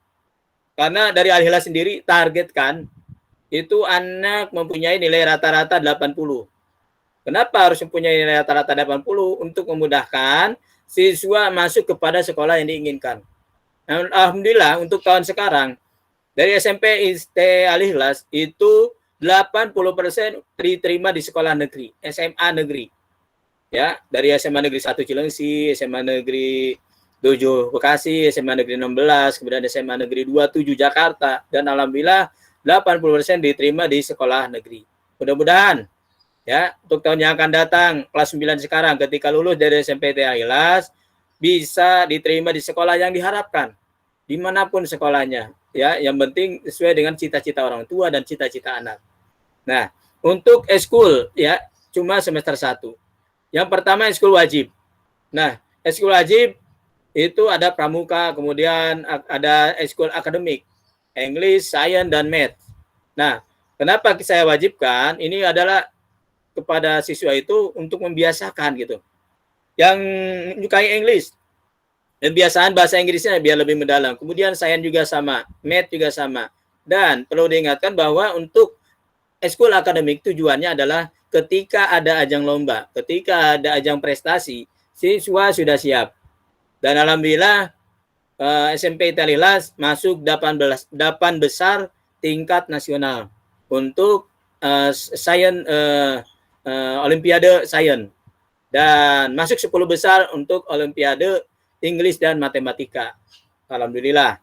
Karena dari Al-Hilal sendiri targetkan, itu anak mempunyai nilai rata-rata 80. Kenapa harus mempunyai nilai rata-rata 80? Untuk memudahkan siswa masuk kepada sekolah yang diinginkan. Nah, alhamdulillah untuk tahun sekarang dari SMP IST Al-Ikhlas itu 80% diterima di sekolah negeri, SMA negeri. Ya, dari SMA Negeri 1 Cilengsi, SMA Negeri 7 Bekasi, SMA Negeri 16, kemudian SMA Negeri 27 Jakarta, dan alhamdulillah 80% diterima di sekolah negeri. Mudah-mudahan ya untuk tahun yang akan datang kelas 9 sekarang ketika lulus dari SMP Al-Ikhlas bisa diterima di sekolah yang diharapkan dimanapun sekolahnya, ya, yang penting sesuai dengan cita-cita orang tua dan cita-cita anak. Nah, untuk eskul ya cuma semester 1. Yang pertama eskul wajib. Nah, eskul wajib itu ada pramuka, kemudian ada eskul akademik, English, Science, dan Math. Nah, kenapa saya wajibkan? Ini adalah kepada siswa itu untuk membiasakan gitu. Yang menyukai English, kebiasaan bahasa Inggrisnya biar lebih mendalam. Kemudian Science juga sama, Math juga sama. Dan perlu diingatkan bahwa untuk eskul akademik tujuannya adalah ketika ada ajang lomba, ketika ada ajang prestasi, siswa sudah siap. Dan alhamdulillah SMP Al-Ikhlas masuk 8 besar tingkat nasional untuk Science Olimpiade Science, dan masuk 10 besar untuk Olimpiade English dan Matematika. Alhamdulillah.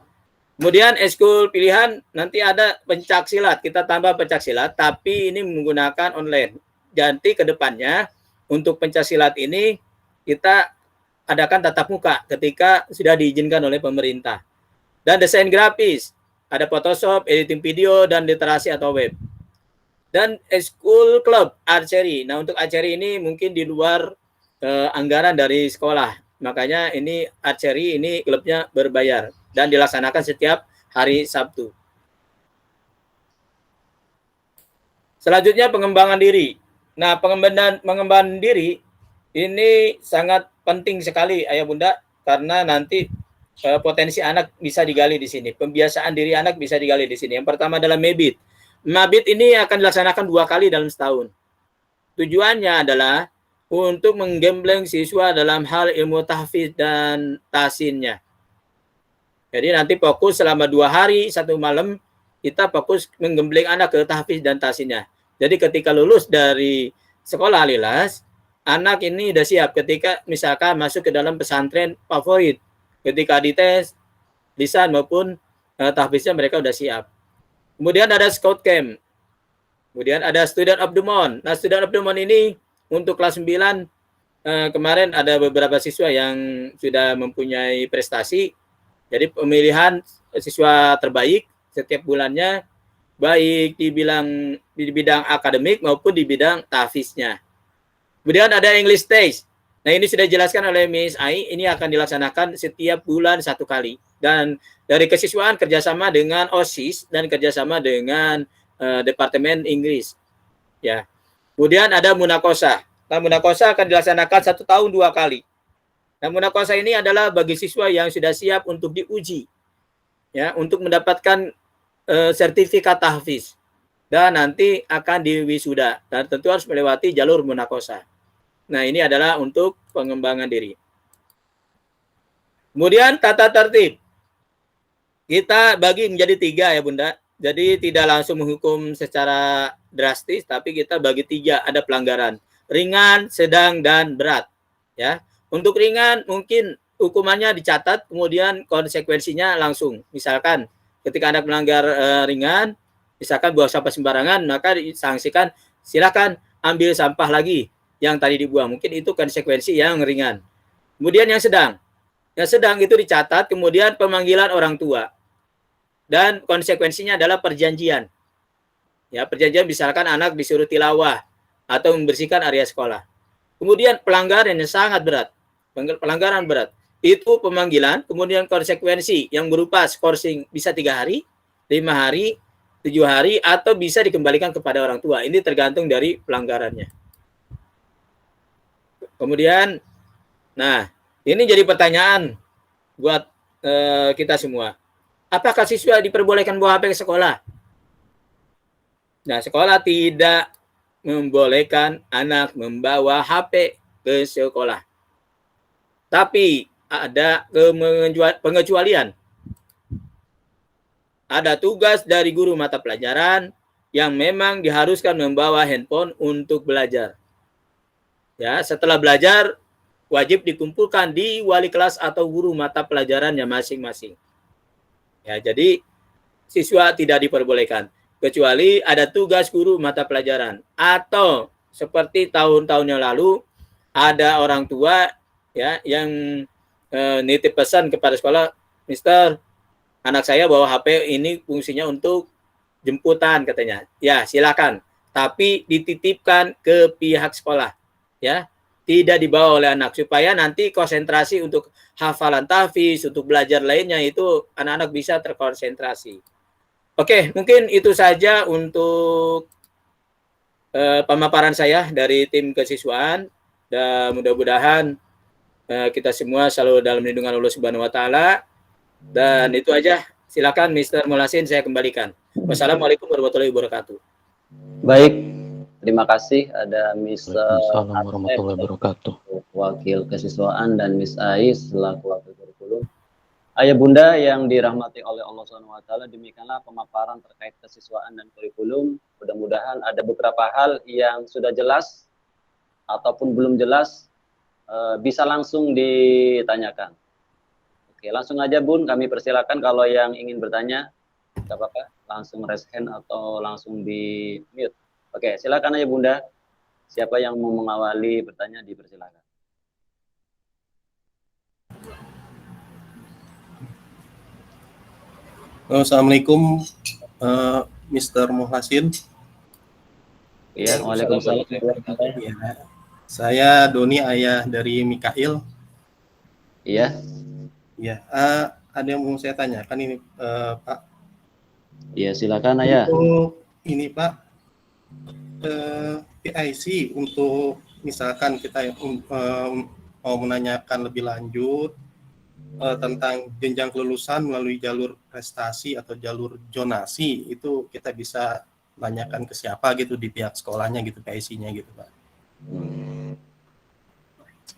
Kemudian eskul pilihan nanti ada pencak silat, kita tambah pencak silat, tapi ini menggunakan online. Nanti ke depannya untuk pencak silat ini kita adakan tatap muka ketika sudah diizinkan oleh pemerintah. Dan desain grafis, ada Photoshop, editing video, dan literasi atau web. Dan eskul club archery. Nah, untuk archery ini mungkin di luar anggaran dari sekolah. Makanya ini archery ini klubnya berbayar dan dilaksanakan setiap hari Sabtu. Selanjutnya pengembangan diri. Nah, pengembangan diri ini sangat penting sekali Ayah Bunda, karena nanti potensi anak bisa digali di sini. Pembiasaan diri anak bisa digali di sini. Yang pertama adalah mabit. Mabit ini akan dilaksanakan 2 kali dalam setahun. Tujuannya adalah untuk menggembleng siswa dalam hal ilmu tahfiz dan tasinnya. Jadi nanti fokus selama 2 hari 1 malam kita fokus menggembleng anak ke tahfiz dan tasinnya. Jadi ketika lulus dari sekolah Alilas, anak ini sudah siap ketika misalkan masuk ke dalam pesantren favorit. Ketika dites lisan maupun tahfiznya mereka sudah siap. Kemudian ada scout camp. Kemudian ada student of the month. Nah, student of the month ini untuk kelas 9 kemarin ada beberapa siswa yang sudah mempunyai prestasi. Jadi pemilihan siswa terbaik setiap bulannya, baik di bidang akademik maupun di bidang tahfiznya. Kemudian ada English Test. Nah, ini sudah dijelaskan oleh Miss Ai, ini akan dilaksanakan setiap bulan 1 kali. Dan dari kesiswaan kerjasama dengan OSIS dan kerjasama dengan Departemen Inggris. Ya. Kemudian ada Munakosa. Nah, Munakosa akan dilaksanakan 1 tahun 2 kali. Nah, Munakosa ini adalah bagi siswa yang sudah siap untuk diuji. Ya, untuk mendapatkan sertifikat tahfiz. Dan nanti akan diwisuda. Dan tentu harus melewati jalur Munakosa. Nah, ini adalah untuk pengembangan diri. Kemudian tata tertib. Kita bagi menjadi 3 ya Bunda. Jadi tidak langsung menghukum secara drastis, tapi kita bagi 3, ada pelanggaran. Ringan, sedang, dan berat. Ya, untuk ringan mungkin hukumannya dicatat, kemudian konsekuensinya langsung. Misalkan ketika anak melanggar ringan, misalkan buang sampah sembarangan, maka disanksikan silakan ambil sampah lagi yang tadi dibuang. Mungkin itu konsekuensi yang ringan. Kemudian yang sedang itu dicatat, kemudian pemanggilan orang tua. Dan konsekuensinya adalah perjanjian. Ya, perjanjian misalkan anak disuruh tilawah atau membersihkan area sekolah. Kemudian pelanggaran yang sangat berat. Pelanggaran berat. Itu pemanggilan, kemudian konsekuensi yang berupa skorsing bisa 3 hari, 5 hari, 7 hari, atau bisa dikembalikan kepada orang tua. Ini tergantung dari pelanggarannya. Kemudian, nah, ini jadi pertanyaan buat kita semua. Apakah siswa diperbolehkan bawa HP ke sekolah? Nah, sekolah tidak membolehkan anak membawa HP ke sekolah. Tapi ada pengecualian. Ada tugas dari guru mata pelajaran yang memang diharuskan membawa handphone untuk belajar. Ya, setelah belajar wajib dikumpulkan di wali kelas atau guru mata pelajarannya masing-masing. Ya, jadi siswa tidak diperbolehkan kecuali ada tugas guru mata pelajaran atau seperti tahun-tahun yang lalu ada orang tua ya yang nitip pesan kepada sekolah, Mister, anak saya bawa HP ini fungsinya untuk jemputan katanya. Ya, silakan. Tapi dititipkan ke pihak sekolah. Ya, tidak dibawa oleh anak supaya nanti konsentrasi untuk hafalan tahfiz, untuk belajar lainnya itu anak-anak bisa terkonsentrasi. Oke, mungkin itu saja untuk pemaparan saya dari tim kesiswaan, dan mudah-mudahan kita semua selalu dalam lindungan Allah Subhanahu wa taala. Dan itu aja. Silakan Mr. Mulasin, saya kembalikan. Wassalamualaikum warahmatullahi wabarakatuh. Baik, terima kasih ada Mr. Waalaikumsalam warahmatullahi wabarakatuh. Wakil kesiswaan dan Miss Ais selaku wakil kurikulum. Ayah Bunda yang dirahmati oleh Allah Subhanahu wa taala, demikianlah pemaparan terkait kesiswaan dan kurikulum. Mudah-mudahan ada beberapa hal yang sudah jelas ataupun belum jelas bisa langsung ditanyakan. Oke, langsung aja Bun, kami persilakan kalau yang ingin bertanya, enggak apa-apa, langsung raise hand atau langsung di mute. Oke, silakan aja Bunda. Siapa yang mau mengawali bertanya dipersilakan. Assalamualaikum, Mr. Muhasin. Iya, waalaikumsalam. Ya, saya Doni, ayah dari Mikail. Iya. Ya, ada yang mau saya tanyakan ini, Pak. Iya, silakan ayah. Untuk ini Pak, PIC untuk misalkan kita mau menanyakan lebih lanjut tentang jenjang kelulusan melalui jalur prestasi atau jalur zonasi, itu kita bisa tanyakan ke siapa gitu di pihak sekolahnya gitu, PIC-nya gitu Pak.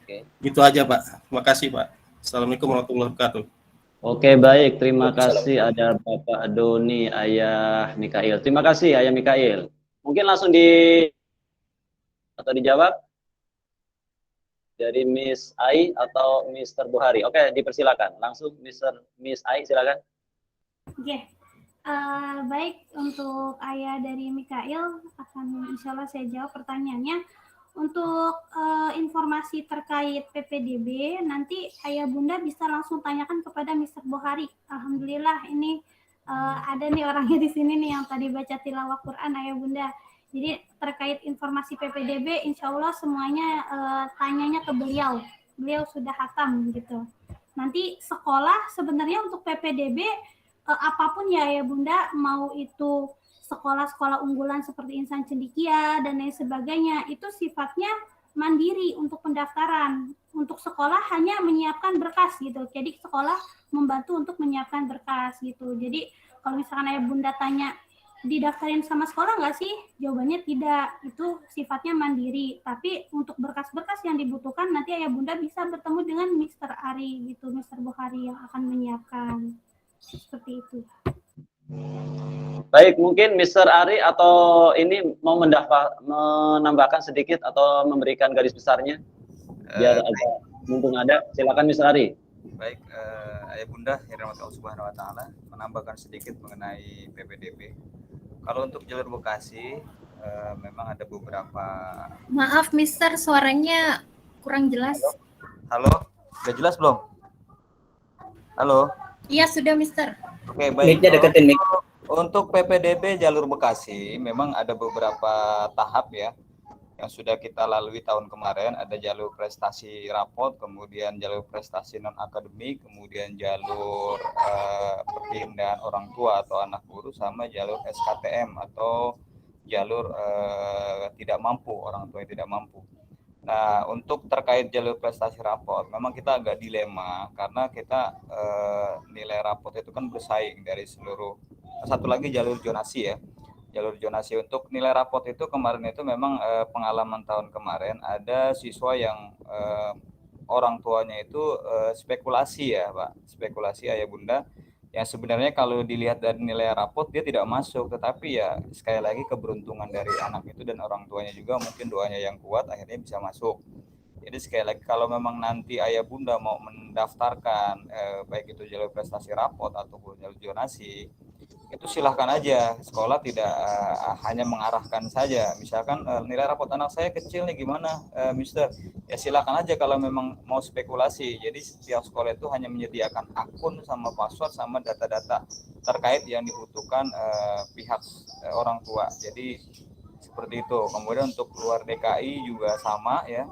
Oke. Gitu aja Pak. Terima kasih Pak. Assalamualaikum warahmatullahi wabarakatuh. Oke, baik. Terima kasih ada Bapak Doni, Ayah Mikail. Terima kasih Ayah Mikail. Mungkin langsung atau dijawab dari Miss Ai atau Mr. Buhari. Oke, dipersilakan. Langsung Miss Ai, silakan. Oke. Baik, untuk Ayah dari Mikail akan insya Allah saya jawab pertanyaannya. Untuk informasi terkait PPDB, nanti Ayah Bunda bisa langsung tanyakan kepada Mr. Buhari. Alhamdulillah ini ada nih orangnya di sini nih yang tadi baca tilawah Quran, Ayah Bunda. Jadi terkait informasi PPDB, insya Allah semuanya tanyanya ke beliau. Beliau sudah hatam gitu. Nanti sekolah sebenarnya untuk PPDB apapun ya Bunda, mau itu sekolah-sekolah unggulan seperti Insan Cendikia dan lain sebagainya, itu sifatnya mandiri untuk pendaftaran. Untuk sekolah hanya menyiapkan berkas gitu. Jadi sekolah membantu untuk menyiapkan berkas gitu. Jadi kalau misalkan Ayah Bunda tanya didaftarin sama sekolah nggak sih? Jawabannya tidak. Itu sifatnya mandiri. Tapi untuk berkas-berkas yang dibutuhkan nanti Ayah Bunda bisa bertemu dengan Mr. Ari gitu, Mr. Buhari yang akan menyiapkan. Seperti itu. Baik, mungkin Mr. Ari atau ini mau menambahkan sedikit atau memberikan garis besarnya biar agak mumpung ada. Silakan Mr. Ari. Baik, Ayah Bunda yang dirahmati Allah Subhanahu wa taala, menambahkan sedikit mengenai PPDB. Kalau untuk jalur Bekasi memang ada beberapa. Maaf Mister, suaranya kurang jelas. Halo, sudah jelas belum? Halo. Iya, sudah Mister. Oke, baik. Mic-nya deketin mic. Untuk PPDB jalur Bekasi memang ada beberapa tahap ya yang sudah kita lalui tahun kemarin. Ada jalur prestasi rapot, kemudian jalur prestasi non akademik, kemudian jalur perpindahan orang tua atau anak guru, sama jalur SKTM atau jalur tidak mampu, orang tua yang tidak mampu. Nah, untuk terkait jalur prestasi rapot, memang kita agak dilema karena kita nilai rapot itu kan bersaing dari seluruh. Satu lagi jalur zonasi ya. Jalur zonasi untuk nilai rapot itu kemarin itu memang pengalaman tahun kemarin ada siswa yang orang tuanya itu spekulasi ya Pak, spekulasi Ayah Bunda, yang sebenarnya kalau dilihat dari nilai rapot dia tidak masuk, tetapi ya sekali lagi keberuntungan dari anak itu dan orang tuanya juga, mungkin doanya yang kuat akhirnya bisa masuk. Jadi sekali lagi kalau memang nanti Ayah Bunda mau mendaftarkan baik itu jalur prestasi rapot ataupun jalur zonasi, itu silahkan aja. Sekolah tidak hanya mengarahkan saja. Misalkan nilai rapot anak saya kecil nih gimana Mister? Ya silakan aja kalau memang mau spekulasi. Jadi setiap sekolah itu hanya menyediakan akun sama password sama data-data terkait yang dibutuhkan pihak orang tua. Jadi seperti itu. Kemudian untuk luar DKI juga sama ya,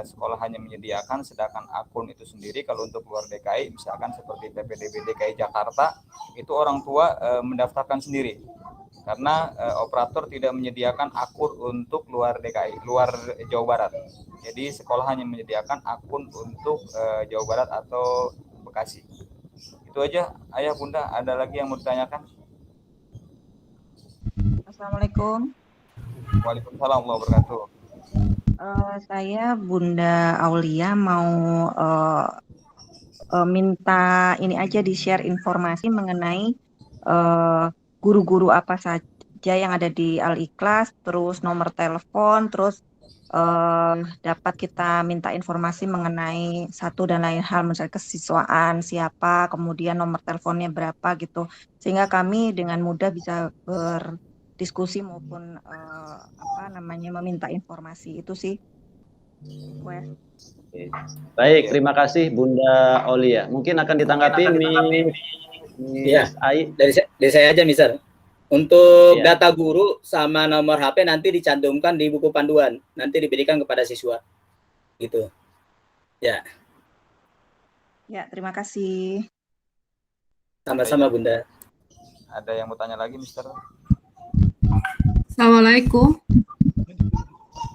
sekolah hanya menyediakan, sedangkan akun itu sendiri kalau untuk luar DKI misalkan seperti PPDB DKI Jakarta itu orang tua mendaftarkan sendiri karena operator tidak menyediakan akun untuk luar DKI, luar Jawa Barat. Jadi sekolah hanya menyediakan akun untuk Jawa Barat atau Bekasi. Itu aja Ayah Bunda, ada lagi yang mau ditanyakan? Assalamualaikum. Waalaikumsalam warahmatullahi wabarakatuh. Saya Bunda Aulia mau minta ini aja di-share informasi mengenai guru-guru apa saja yang ada di Al-Ikhlas, terus nomor telepon, terus dapat kita minta informasi mengenai satu dan lain hal, misalnya kesiswaan siapa, kemudian nomor teleponnya berapa gitu, sehingga kami dengan mudah bisa berdiskusi maupun meminta informasi. Itu sih. Baik, terima kasih Bunda Aulia. Mungkin akan ditanggapi Ya, dari saya aja Mister. Untuk data guru sama nomor HP nanti dicantumkan di buku panduan, nanti diberikan kepada siswa. Gitu. Ya. Ya, terima kasih. Sama-sama Bunda. Ada yang mau tanya lagi Mister? Assalamualaikum.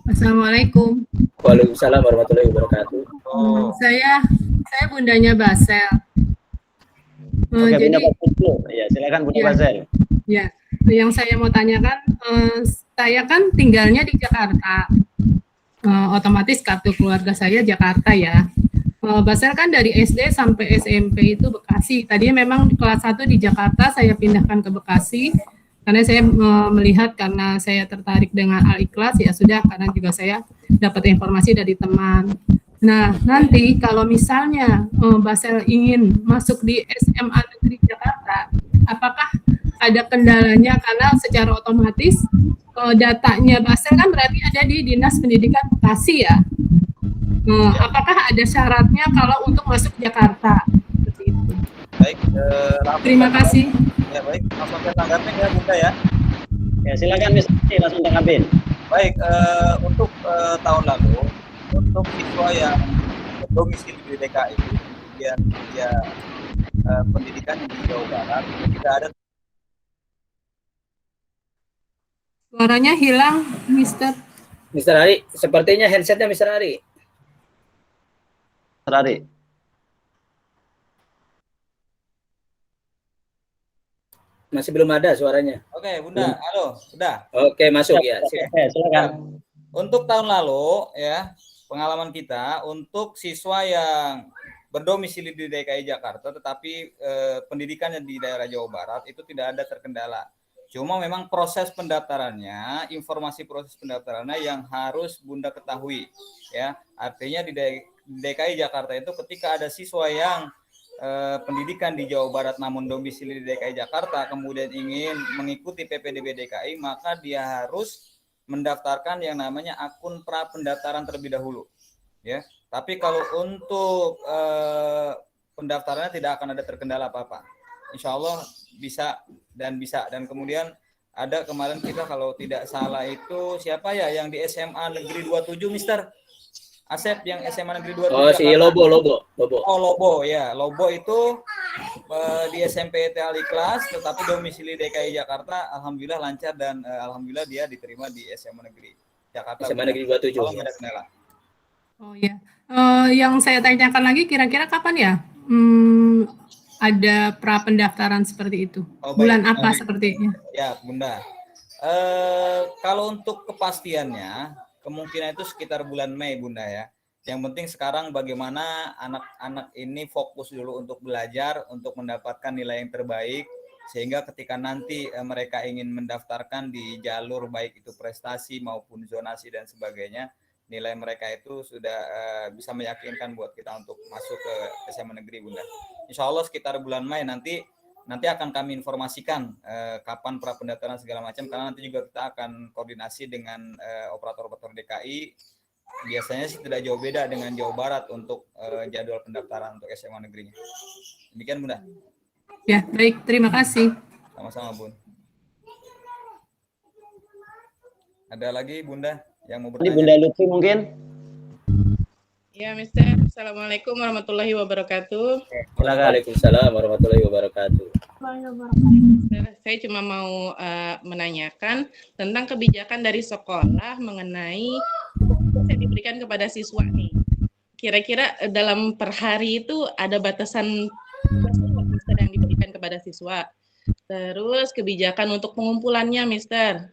Assalamualaikum. Waalaikumsalam warahmatullahi wabarakatuh. Saya bundanya Basel. Oke, Jadi, Bunda Basel dulu. Ya, silakan Bunda Ya. Basel. ya, yang saya mau tanyakan, saya kan tinggalnya di Jakarta. Otomatis kartu keluarga saya Jakarta ya. Basel kan dari SD sampai SMP itu Bekasi. Tadinya memang kelas 1 di Jakarta, saya pindahkan ke Bekasi. Karena saya melihat, karena saya tertarik dengan Al-Ikhlas, ya sudah, karena juga saya dapat informasi dari teman. Nah, nanti kalau misalnya Basel ingin masuk di SMA Negeri Jakarta, apakah ada kendalanya? Karena secara otomatis datanya Basel kan berarti ada di Dinas Pendidikan Bekasi ya. Apakah ada syaratnya kalau untuk masuk Jakarta? Seperti itu. Baik, Terima kasih. Ya baik, langsung saya tanggapin ya Bunda ya. Ya, silakan Miss Ati, langsung tanggapin. Baik, untuk tahun lalu, untuk siswa yang domisili di DKI, kemudian dia pendidikan di Jawa Barat, tidak ada. Suaranya hilang, Mister. Mr. Ari, sepertinya handsetnya Mr. Ari. Mr. Ari. Masih belum ada suaranya. Oke, Bunda, halo, sudah. Oke, masuk ya. Oke, silakan. Untuk tahun lalu ya, pengalaman kita untuk siswa yang berdomisili di DKI Jakarta tetapi pendidikannya di daerah Jawa Barat itu tidak ada terkendala. Cuma memang proses pendaftarannya, informasi proses pendaftarannya yang harus Bunda ketahui ya. Artinya di DKI Jakarta itu ketika ada siswa yang pendidikan di Jawa Barat namun domisili di DKI Jakarta kemudian ingin mengikuti PPDB DKI, maka dia harus mendaftarkan yang namanya akun pra pendaftaran terlebih dahulu ya. Tapi kalau untuk pendaftarannya tidak akan ada terkendala apa-apa, insya Allah bisa. Dan kemudian ada kemarin kita kalau tidak salah itu siapa ya yang di SMA Negeri 27 Mister Asep, yang SMA Negeri 27. Oh, si Lobo. Oh, Lobo ya. Lobo itu di SMP Al-Ikhlas tetapi domisili DKI Jakarta, alhamdulillah lancar dan alhamdulillah dia diterima di SMA Negeri Jakarta. SMA Negeri 27. Kalau nggak ada kendala. Oh ya. Yang saya tanyakan lagi, kira-kira kapan ya ada pra pendaftaran seperti itu? Oh, bulan apa sepertinya? Ya, Bunda. Kalau untuk kepastiannya, kemungkinan itu sekitar bulan Mei, Bunda ya. Yang penting sekarang bagaimana anak-anak ini fokus dulu untuk belajar, untuk mendapatkan nilai yang terbaik, sehingga ketika nanti mereka ingin mendaftarkan di jalur baik itu prestasi maupun zonasi dan sebagainya, nilai mereka itu sudah bisa meyakinkan buat kita untuk masuk ke SMA Negeri, Bunda. Insya Allah sekitar bulan Mei nanti akan kami informasikan kapan pra pendaftaran segala macam, karena nanti juga kita akan koordinasi dengan operator-operator DKI. Biasanya sih tidak jauh beda dengan Jawa Barat untuk jadwal pendaftaran untuk SMA negerinya. Demikian, Bunda. Ya, baik. Terima kasih. Sama-sama, Bun. Ada lagi, Bunda, yang mau bertanya? Ini Bunda Lutfi mungkin? Ya, Mister. Assalamualaikum warahmatullahi wabarakatuh. Waalaikumsalam warahmatullahi wabarakatuh. Saya cuma mau menanyakan tentang kebijakan dari sekolah mengenai yang diberikan kepada siswa nih. Kira-kira dalam per hari itu ada batasan yang diberikan kepada siswa. Terus kebijakan untuk pengumpulannya, Mister.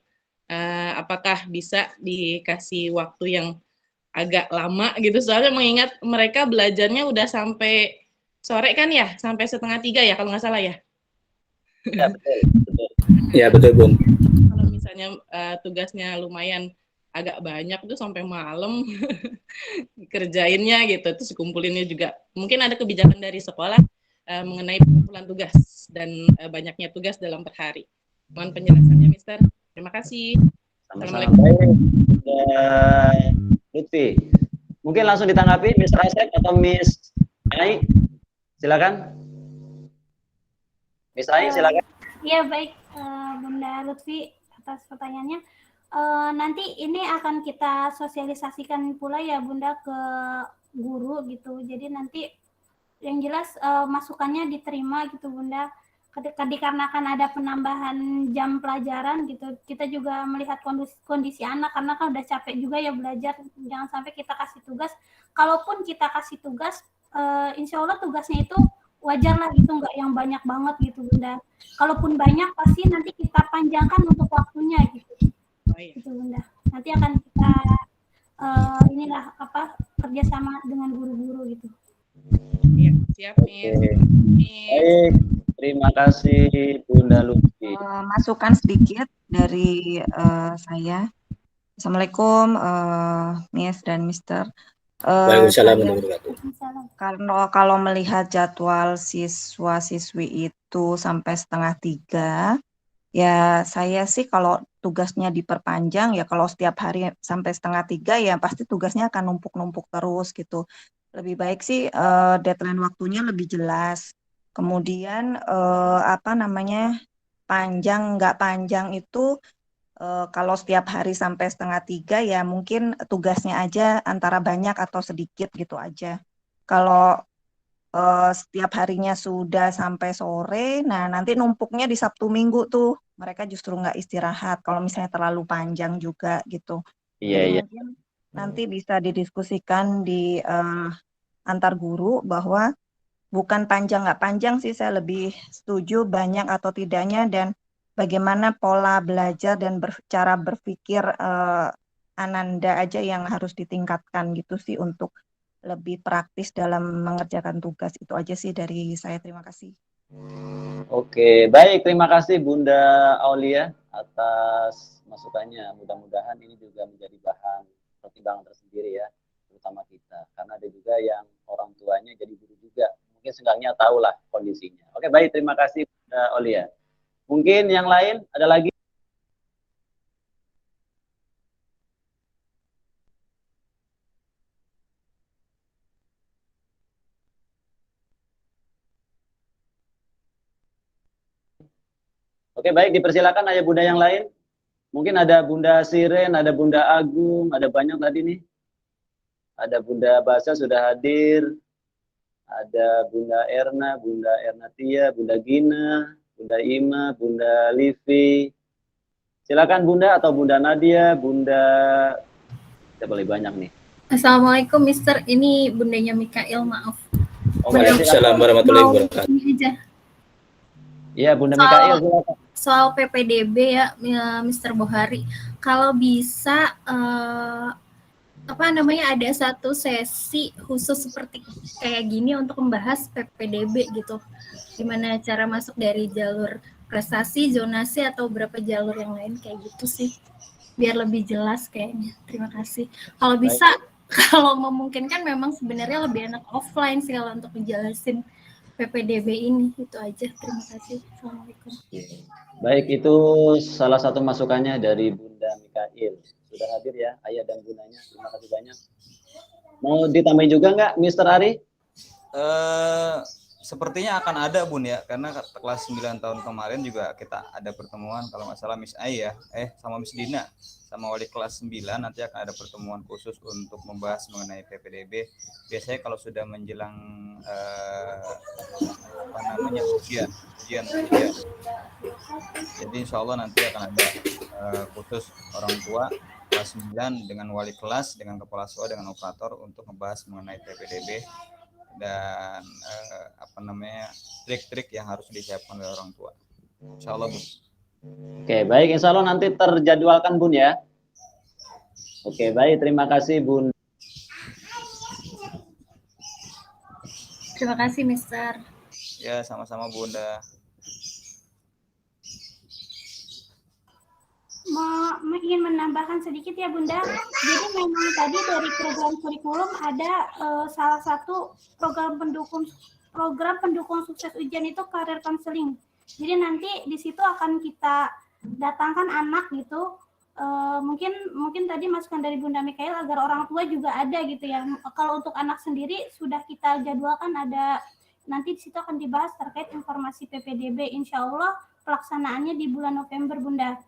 Apakah bisa dikasih waktu yang agak lama gitu, soalnya mengingat mereka belajarnya udah sampai sore kan ya, sampai 2:30 ya kalau nggak salah ya. Ya, betul. Ya, betul, Bun. Kalau misalnya tugasnya lumayan agak banyak tuh sampai malam kerjainnya gitu, terus kumpulinnya juga. Mungkin ada kebijakan dari sekolah mengenai pengumpulan tugas dan banyaknya tugas dalam per hari. Mohon penjelasannya, Mister. Terima kasih. Assalamualaikum. Lutfi, mungkin langsung ditanggapi Mr. Asep atau Miss Ai, silakan. Miss Ai, silakan. Iya, baik, Bunda Lutfi atas pertanyaannya. Nanti ini akan kita sosialisasikan pula ya Bunda ke guru gitu. Jadi nanti yang jelas masukannya diterima gitu Bunda. dikarenakan ada penambahan jam pelajaran gitu, kita juga melihat kondisi anak karena kan udah capek juga ya belajar. Jangan sampai kita kasih tugas, kalaupun kita kasih tugas, insya Allah tugasnya itu wajar lah gitu, nggak yang banyak banget gitu Bunda. Kalaupun banyak pasti nanti kita panjangkan untuk waktunya gitu, gitu Bunda. Nanti akan kita inilah kerjasama dengan guru-guru gitu. Iya, siap Miss. Baik, terima kasih Bunda Lutfi. Masukan sedikit dari saya. Assalamualaikum Miss dan Mister. Waalaikumsalam warahmatullahi wabarakatuh. Kalau melihat jadwal siswa-siswi itu sampai 2:30, ya saya sih kalau tugasnya diperpanjang, ya kalau setiap hari sampai 2:30 ya pasti tugasnya akan numpuk-numpuk terus gitu. Lebih baik sih deadline waktunya lebih jelas. Kemudian panjang nggak panjang itu kalau setiap hari sampai 2:30 ya mungkin tugasnya aja antara banyak atau sedikit gitu aja. Kalau setiap harinya sudah sampai sore, nah nanti numpuknya di Sabtu Minggu tuh mereka justru nggak istirahat kalau misalnya terlalu panjang juga gitu. Jadi mungkin nanti bisa didiskusikan di antar guru bahwa bukan panjang nggak panjang sih, saya lebih setuju banyak atau tidaknya dan bagaimana pola belajar dan cara berpikir Ananda aja yang harus ditingkatkan gitu sih untuk lebih praktis dalam mengerjakan tugas. Itu aja sih dari saya. Terima kasih. Oke, baik. Terima kasih Bunda Aulia atas masukannya. Mudah-mudahan ini juga menjadi bahan pertimbangan tersendiri ya, terutama kita. Karena ada juga yang orang tuanya jadi guru juga. Mungkin seenggaknya tahulah kondisinya. Oke, baik. Terima kasih Bunda Aulia. Mungkin yang lain ada lagi? Oke, baik, dipersilakan ayah bunda yang lain. Mungkin ada Bunda Siren, ada Bunda Agung, ada banyak tadi nih. Ada Bunda Basa sudah hadir. Ada Bunda Erna Tia, Bunda Gina, Bunda Ima, Bunda Livi. Silakan Bunda atau Bunda Nadia, Bunda, saya boleh banyak nih. Assalamualaikum Mister, ini bundanya Mikail, maaf. Waalaikumsalam warahmatullahi wabarakatuh. Iya Bunda Mikail, silakan. Soal PPDB ya Mister Bohari, kalau bisa ada satu sesi khusus seperti kayak gini untuk membahas PPDB gitu. Gimana cara masuk dari jalur prestasi, zonasi atau berapa jalur yang lain kayak gitu sih. Biar lebih jelas kayaknya. Terima kasih. Kalau bisa, kalau memungkinkan memang sebenarnya lebih enak offline sih kalau untuk menjelasin PPDB ini. Itu aja. Terima kasih. Assalamualaikum. Baik, itu salah satu masukannya dari Bunda Mikail. Sudah hadir ya, ayah dan bundanya. Terima kasih banyak. Mau ditambahin juga nggak, Mr. Ari? Sepertinya akan ada Bun ya, karena kelas 9 tahun kemarin juga kita ada pertemuan kalau nggak salah Miss Ai ya, sama Miss Dina, sama wali kelas 9 nanti akan ada pertemuan khusus untuk membahas mengenai PPDB. Biasanya kalau sudah menjelang ujian. Jadi insya Allah nanti akan ada khusus orang tua kelas 9 dengan wali kelas, dengan kepala sekolah, dengan operator untuk membahas mengenai PPDB dan trik-trik yang harus disiapkan oleh orang tua. Insya Allah Bun. Oke, baik, insya Allah nanti terjadwalkan Bun ya. Oke, baik, terima kasih Bun. Terima kasih Mister. Ya, sama-sama Bunda. Ingin menambahkan sedikit ya Bunda. Jadi memang tadi dari program kurikulum ada salah satu program pendukung sukses ujian itu career counseling. Jadi nanti di situ akan kita datangkan anak gitu. Mungkin tadi masukan dari Bunda Mikail agar orang tua juga ada gitu ya. Kalau untuk anak sendiri sudah kita jadwalkan ada, nanti di situ akan dibahas terkait informasi PPDB. Insya Allah pelaksanaannya di bulan November Bunda.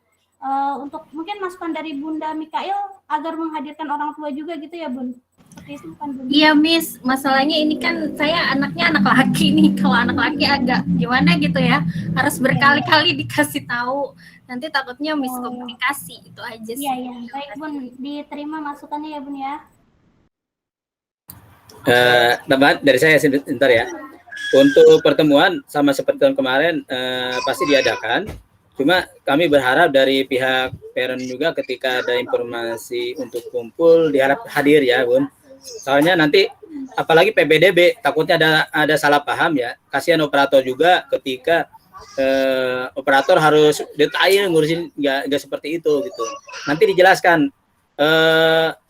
Untuk mungkin masukan dari Bunda Mikail agar menghadirkan orang tua juga gitu ya Bun? Seperti itu bukan Bun? Iya Miss, masalahnya ini kan saya anaknya anak laki nih. Kalau anak laki agak gimana gitu ya, harus berkali-kali dikasih tahu. Nanti takutnya miskomunikasi, itu aja sih. Iya, iya. Baik Bun, diterima masukannya ya Bun ya. Teman, dari saya sebentar ya. Untuk pertemuan sama seperti tahun kemarin pasti diadakan. Cuma kami berharap dari pihak parent juga ketika ada informasi untuk kumpul diharap hadir ya Bun. Soalnya nanti apalagi PPDB takutnya ada salah paham ya. Kasihan operator juga ketika operator harus detail ngurusin nggak seperti itu gitu. Nanti dijelaskan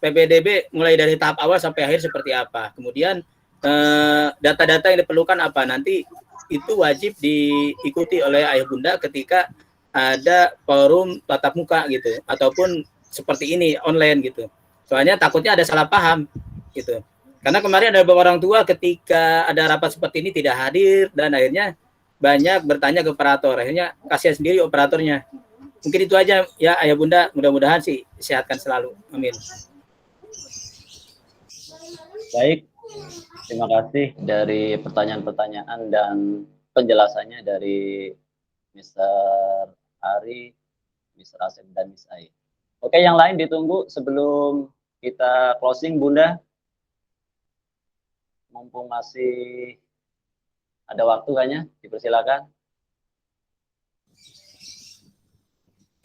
PPDB mulai dari tahap awal sampai akhir seperti apa. Kemudian data-data yang diperlukan apa, nanti itu wajib diikuti oleh ayah bunda ketika ada forum tatap muka gitu, ataupun seperti ini online gitu. Soalnya takutnya ada salah paham gitu. Karena kemarin ada beberapa orang tua ketika ada rapat seperti ini tidak hadir dan akhirnya banyak bertanya ke operator. Akhirnya kasihan sendiri operatornya. Mungkin itu aja ya ayah bunda, mudah-mudahan sih sehatkan selalu. Amin. Baik, terima kasih dari pertanyaan-pertanyaan dan penjelasannya dari Mr. Ari, Mr. Asep, dan Miss Ai. Oke, yang lain ditunggu sebelum kita closing, Bunda. Mumpung masih ada waktu kayaknya, dipersilakan.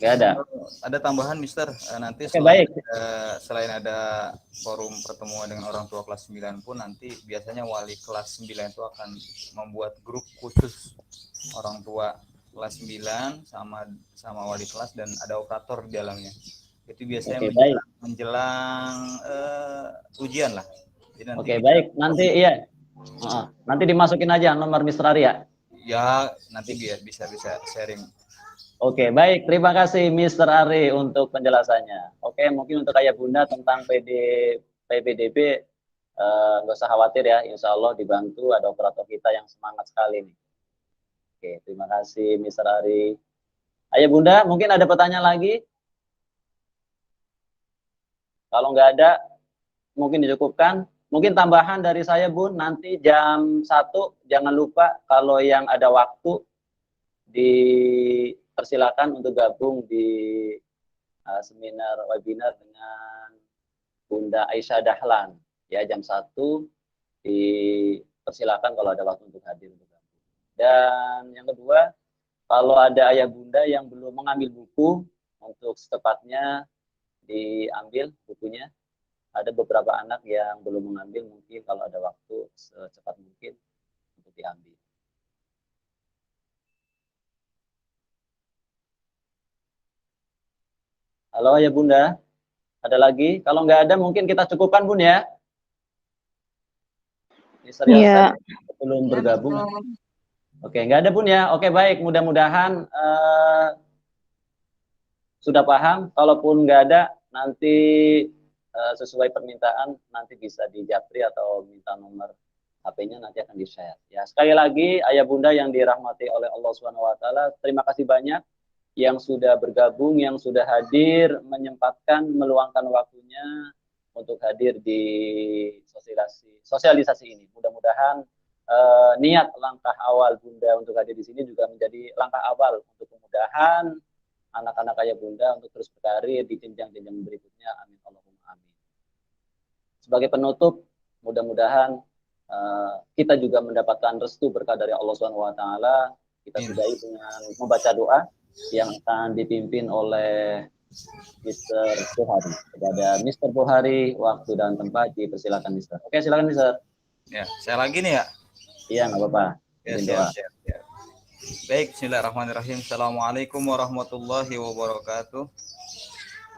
Gak ada. Ada tambahan, Mister. Nanti selain ada forum pertemuan dengan orang tua kelas 9 pun, nanti biasanya wali kelas 9 itu akan membuat grup khusus orang tua kelas 9 sama wali kelas dan ada operator di dalamnya. Itu biasanya menjelang ujian lah. Oke, baik. Nanti iya. Nanti dimasukin aja nomor Mr. Ari ya. Ya, nanti biar bisa sharing. Oke, baik. Terima kasih Mr. Ari untuk penjelasannya. Oke, mungkin untuk ayah bunda tentang PPDB nggak usah khawatir ya. Insya Allah dibantu, ada operator kita yang semangat sekali nih. Oke, terima kasih Mr. Ari. Ayah bunda, mungkin ada pertanyaan lagi? Kalau nggak ada, mungkin dicukupkan. Mungkin tambahan dari saya Bun, nanti jam 1 jangan lupa kalau yang ada waktu dipersilakan untuk gabung di seminar webinar dengan Bunda Aisyah Dahlan. Ya, jam 1 dipersilakan kalau ada waktu untuk hadir. Dan yang kedua, kalau ada ayah bunda yang belum mengambil buku, untuk secepatnya diambil bukunya. Ada beberapa anak yang belum mengambil, mungkin kalau ada waktu secepat mungkin untuk diambil. Halo ya bunda, ada lagi? Kalau nggak ada mungkin kita cukupkan bun ya. Iya. Belum bergabung. Oke, nggak ada bun ya. Oke baik, mudah-mudahan sudah paham. Kalaupun nggak ada, nanti sesuai permintaan nanti bisa di japri atau minta nomor HP-nya nanti akan di-share. Ya, sekali lagi ayah bunda yang dirahmati oleh Allah SWT, terima kasih banyak yang sudah bergabung, yang sudah hadir, menyempatkan meluangkan waktunya untuk hadir di sosialisasi ini. Mudah-mudahan niat langkah awal bunda untuk hadir di sini juga menjadi langkah awal untuk kemudahan anak-anak ayah bunda untuk terus berkarir di jenjang-jenjang berikutnya. Amin Allahumma amin. Sebagai penutup, mudah-mudahan kita juga mendapatkan restu berkah dari Allah SWT. Kita sudahi dengan membaca doa yang akan dipimpin oleh Mr. Bohari. Kepada Mr. Bohari, waktu dan tempat dipersilakan Mr. Oke, silakan Mr. Ya, saya lagi nih ya. Iya, nggak apa-apa. Ya, siap. Baik, bismillahirrahmanirrahim. Assalamualaikum warahmatullahi wabarakatuh.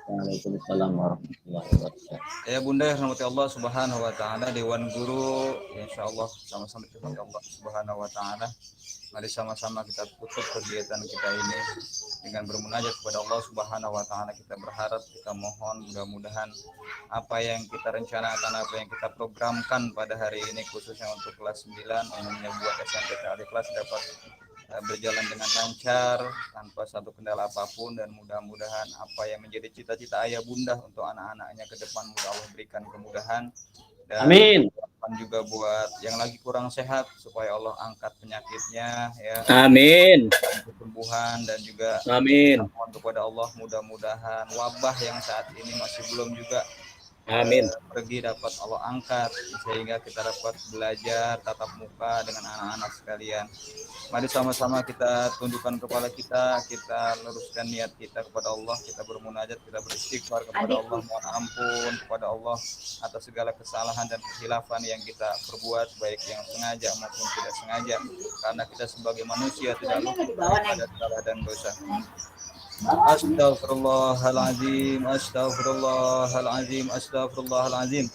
Waalaikumsalam warahmatullahi wabarakatuh. Ya bunda, rahmati Allah subhanahu wa ta'ala, Dewan Guru, insyaallah sama-sama rahmati Allah subhanahu wa ta'ala. Mari sama-sama kita tutup kegiatan kita ini dengan bermunajat kepada Allah subhanahu wa ta'ala. Kita berharap, kita mohon mudah-mudahan apa yang kita rencanakan, apa yang kita programkan pada hari ini khususnya untuk kelas 9, umumnya buat SMP kelas dapat berjalan dengan lancar tanpa satu kendala apapun, dan mudah-mudahan apa yang menjadi cita-cita ayah bunda untuk anak-anaknya ke depan mudah Allah berikan kemudahan. Dan Amin. juga buat yang lagi kurang sehat supaya Allah angkat penyakitnya ya. Amin. Kesembuhan, dan juga Amin. mohon kepada Allah mudah-mudahan wabah yang saat ini masih belum juga Amin. pergi dapat Allah angkat, sehingga kita dapat belajar tatap muka dengan anak-anak sekalian. Mari sama-sama kita tundukkan kepala kita luruskan niat kita kepada Allah, kita bermunajat, kita beristighfar kepada Allah, mohon ampun kepada Allah atas segala kesalahan dan kehilafan yang kita perbuat, baik yang sengaja maupun tidak sengaja, karena kita sebagai manusia tidak luput dari salah dan dosa. Astaghfirullahaladzim, astaghfirullahaladzim, astaghfirullahaladzim.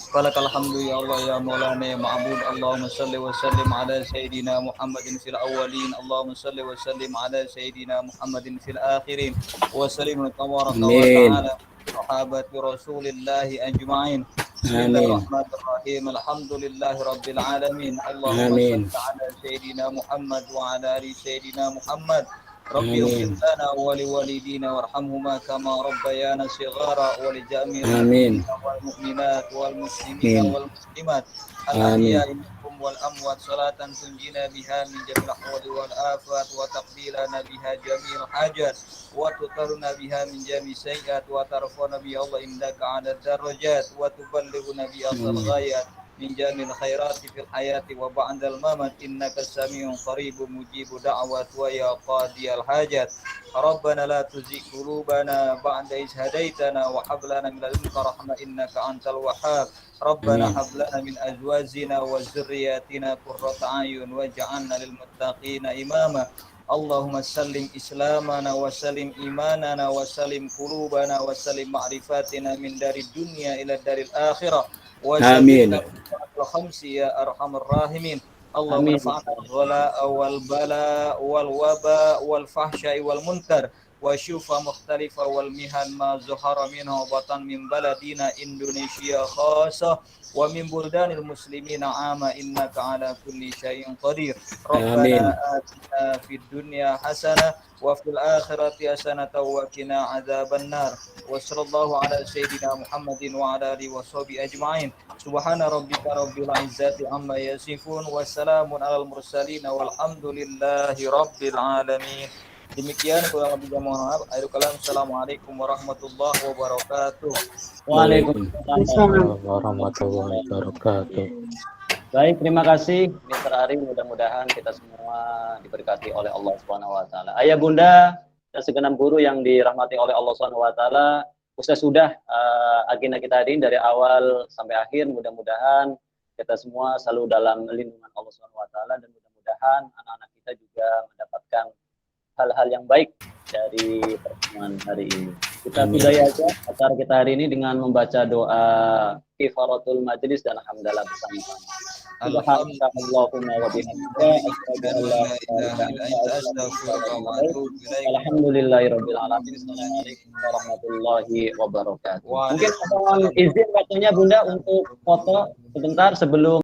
Falakal hamdu ya Allah ya Maulana ya Ma'bud. Allahumma salli wa sallim ala Sayyidina Muhammadin fil awwalin. Allahumma salli wa sallim ala Sayyidina Muhammadin fil akhirin. Wa sallim tabaraka wa ta'ala sahabati Rasulillahi ajma'in. Bismillahirrahmanirrahim. Alhamdulillahi rabbil alamin. Allahumma salli ala Sayyidina Muhammad wa ala ali Sayyidina Muhammad. Rabbi ighfir lana wa liwalidina warhamhuma kama rabbayana shighara wa li jami'il wal mu'minat wal muslimin wal muslimat al-ahya'i minhum wal amwat salatan tunjina biha min jami'il ahwali wal afat wa taqbilana biha jami'il hajat wa tutaruna biha min jami'i sayyi'at wa tarfana bi Allah indaka 'ala darajat wa tuballighuna bi aqsal ghayat min jamil khairati fil hayati wa ba'dal mamat innaka sami'un qaribun mujibud da'wat wa ya qadiyal hajat. Rabbana la tuzigh qulubana ba'da idh hadaitana wa hab lana min ladunka rahmah innaka antal wahhab. Rabbana hab lana min azwajina wa dhurriyyatina qurrata a'yun waj'alna lil muttaqina imama. Allahumma sallim islamana wa sallim imanana wa sallim qulubana wa sallim ma'rifatina min dari dunya ila daril akhirah. Amin. Khamsi ya arhamar rahimin. Allahumma fa'al ghala wal bala wal waba wal fahsya wal munkar wa syufa mukhtalifa wal mihan ma zuhara minha wa batan min baladina Indonesia khasa wa min buldanil muslimina ama innaka ala kulli syai'in qadir. Rabbana atina fid dunya hasanah wa fil akhirati hasanatan wa qina adzaban nar. Wa sallallahu ala sayyidina Muhammadin wa ala alihi wa sahbihi ajma'in. Subhana rabbika rabbil izzati amma yasifun wa salamun alal mursalin walhamdulillahi rabbil alamin. Demikian kurang lebih mohon maaf. Akhirul kalam. Assalamualaikum warahmatullahi wabarakatuh. Waalaikumsalam warahmatullahi wabarakatuh. Baik, terima kasih Mr. Ari. Mudah-mudahan kita semua diberkati oleh Allah Subhanahu wa taala. Ayah Bunda dan segenap guru yang dirahmati oleh Allah Subhanahu wa taala, sudah agenda kita hari ini dari awal sampai akhir. Mudah-mudahan kita semua selalu dalam lindungan Allah Subhanahu wa taala, dan mudah-mudahan anak-anak kita juga mendapatkan hal-hal yang baik dari pertemuan hari ini. Kita sudahi aja acara kita hari ini dengan membaca doa kifaratul majlis dan alhamdulillah bersama-sama. Subhanallahumma wa bihamdika asyhadu an la ilaha illa anta astaghfiruka wa atubu ilaik. Alhamdulillahirabbil alamin. Assalamualaikum warahmatullahi wabarakatuh. Mungkin mohon izin waktunya Bunda untuk foto sebentar sebelum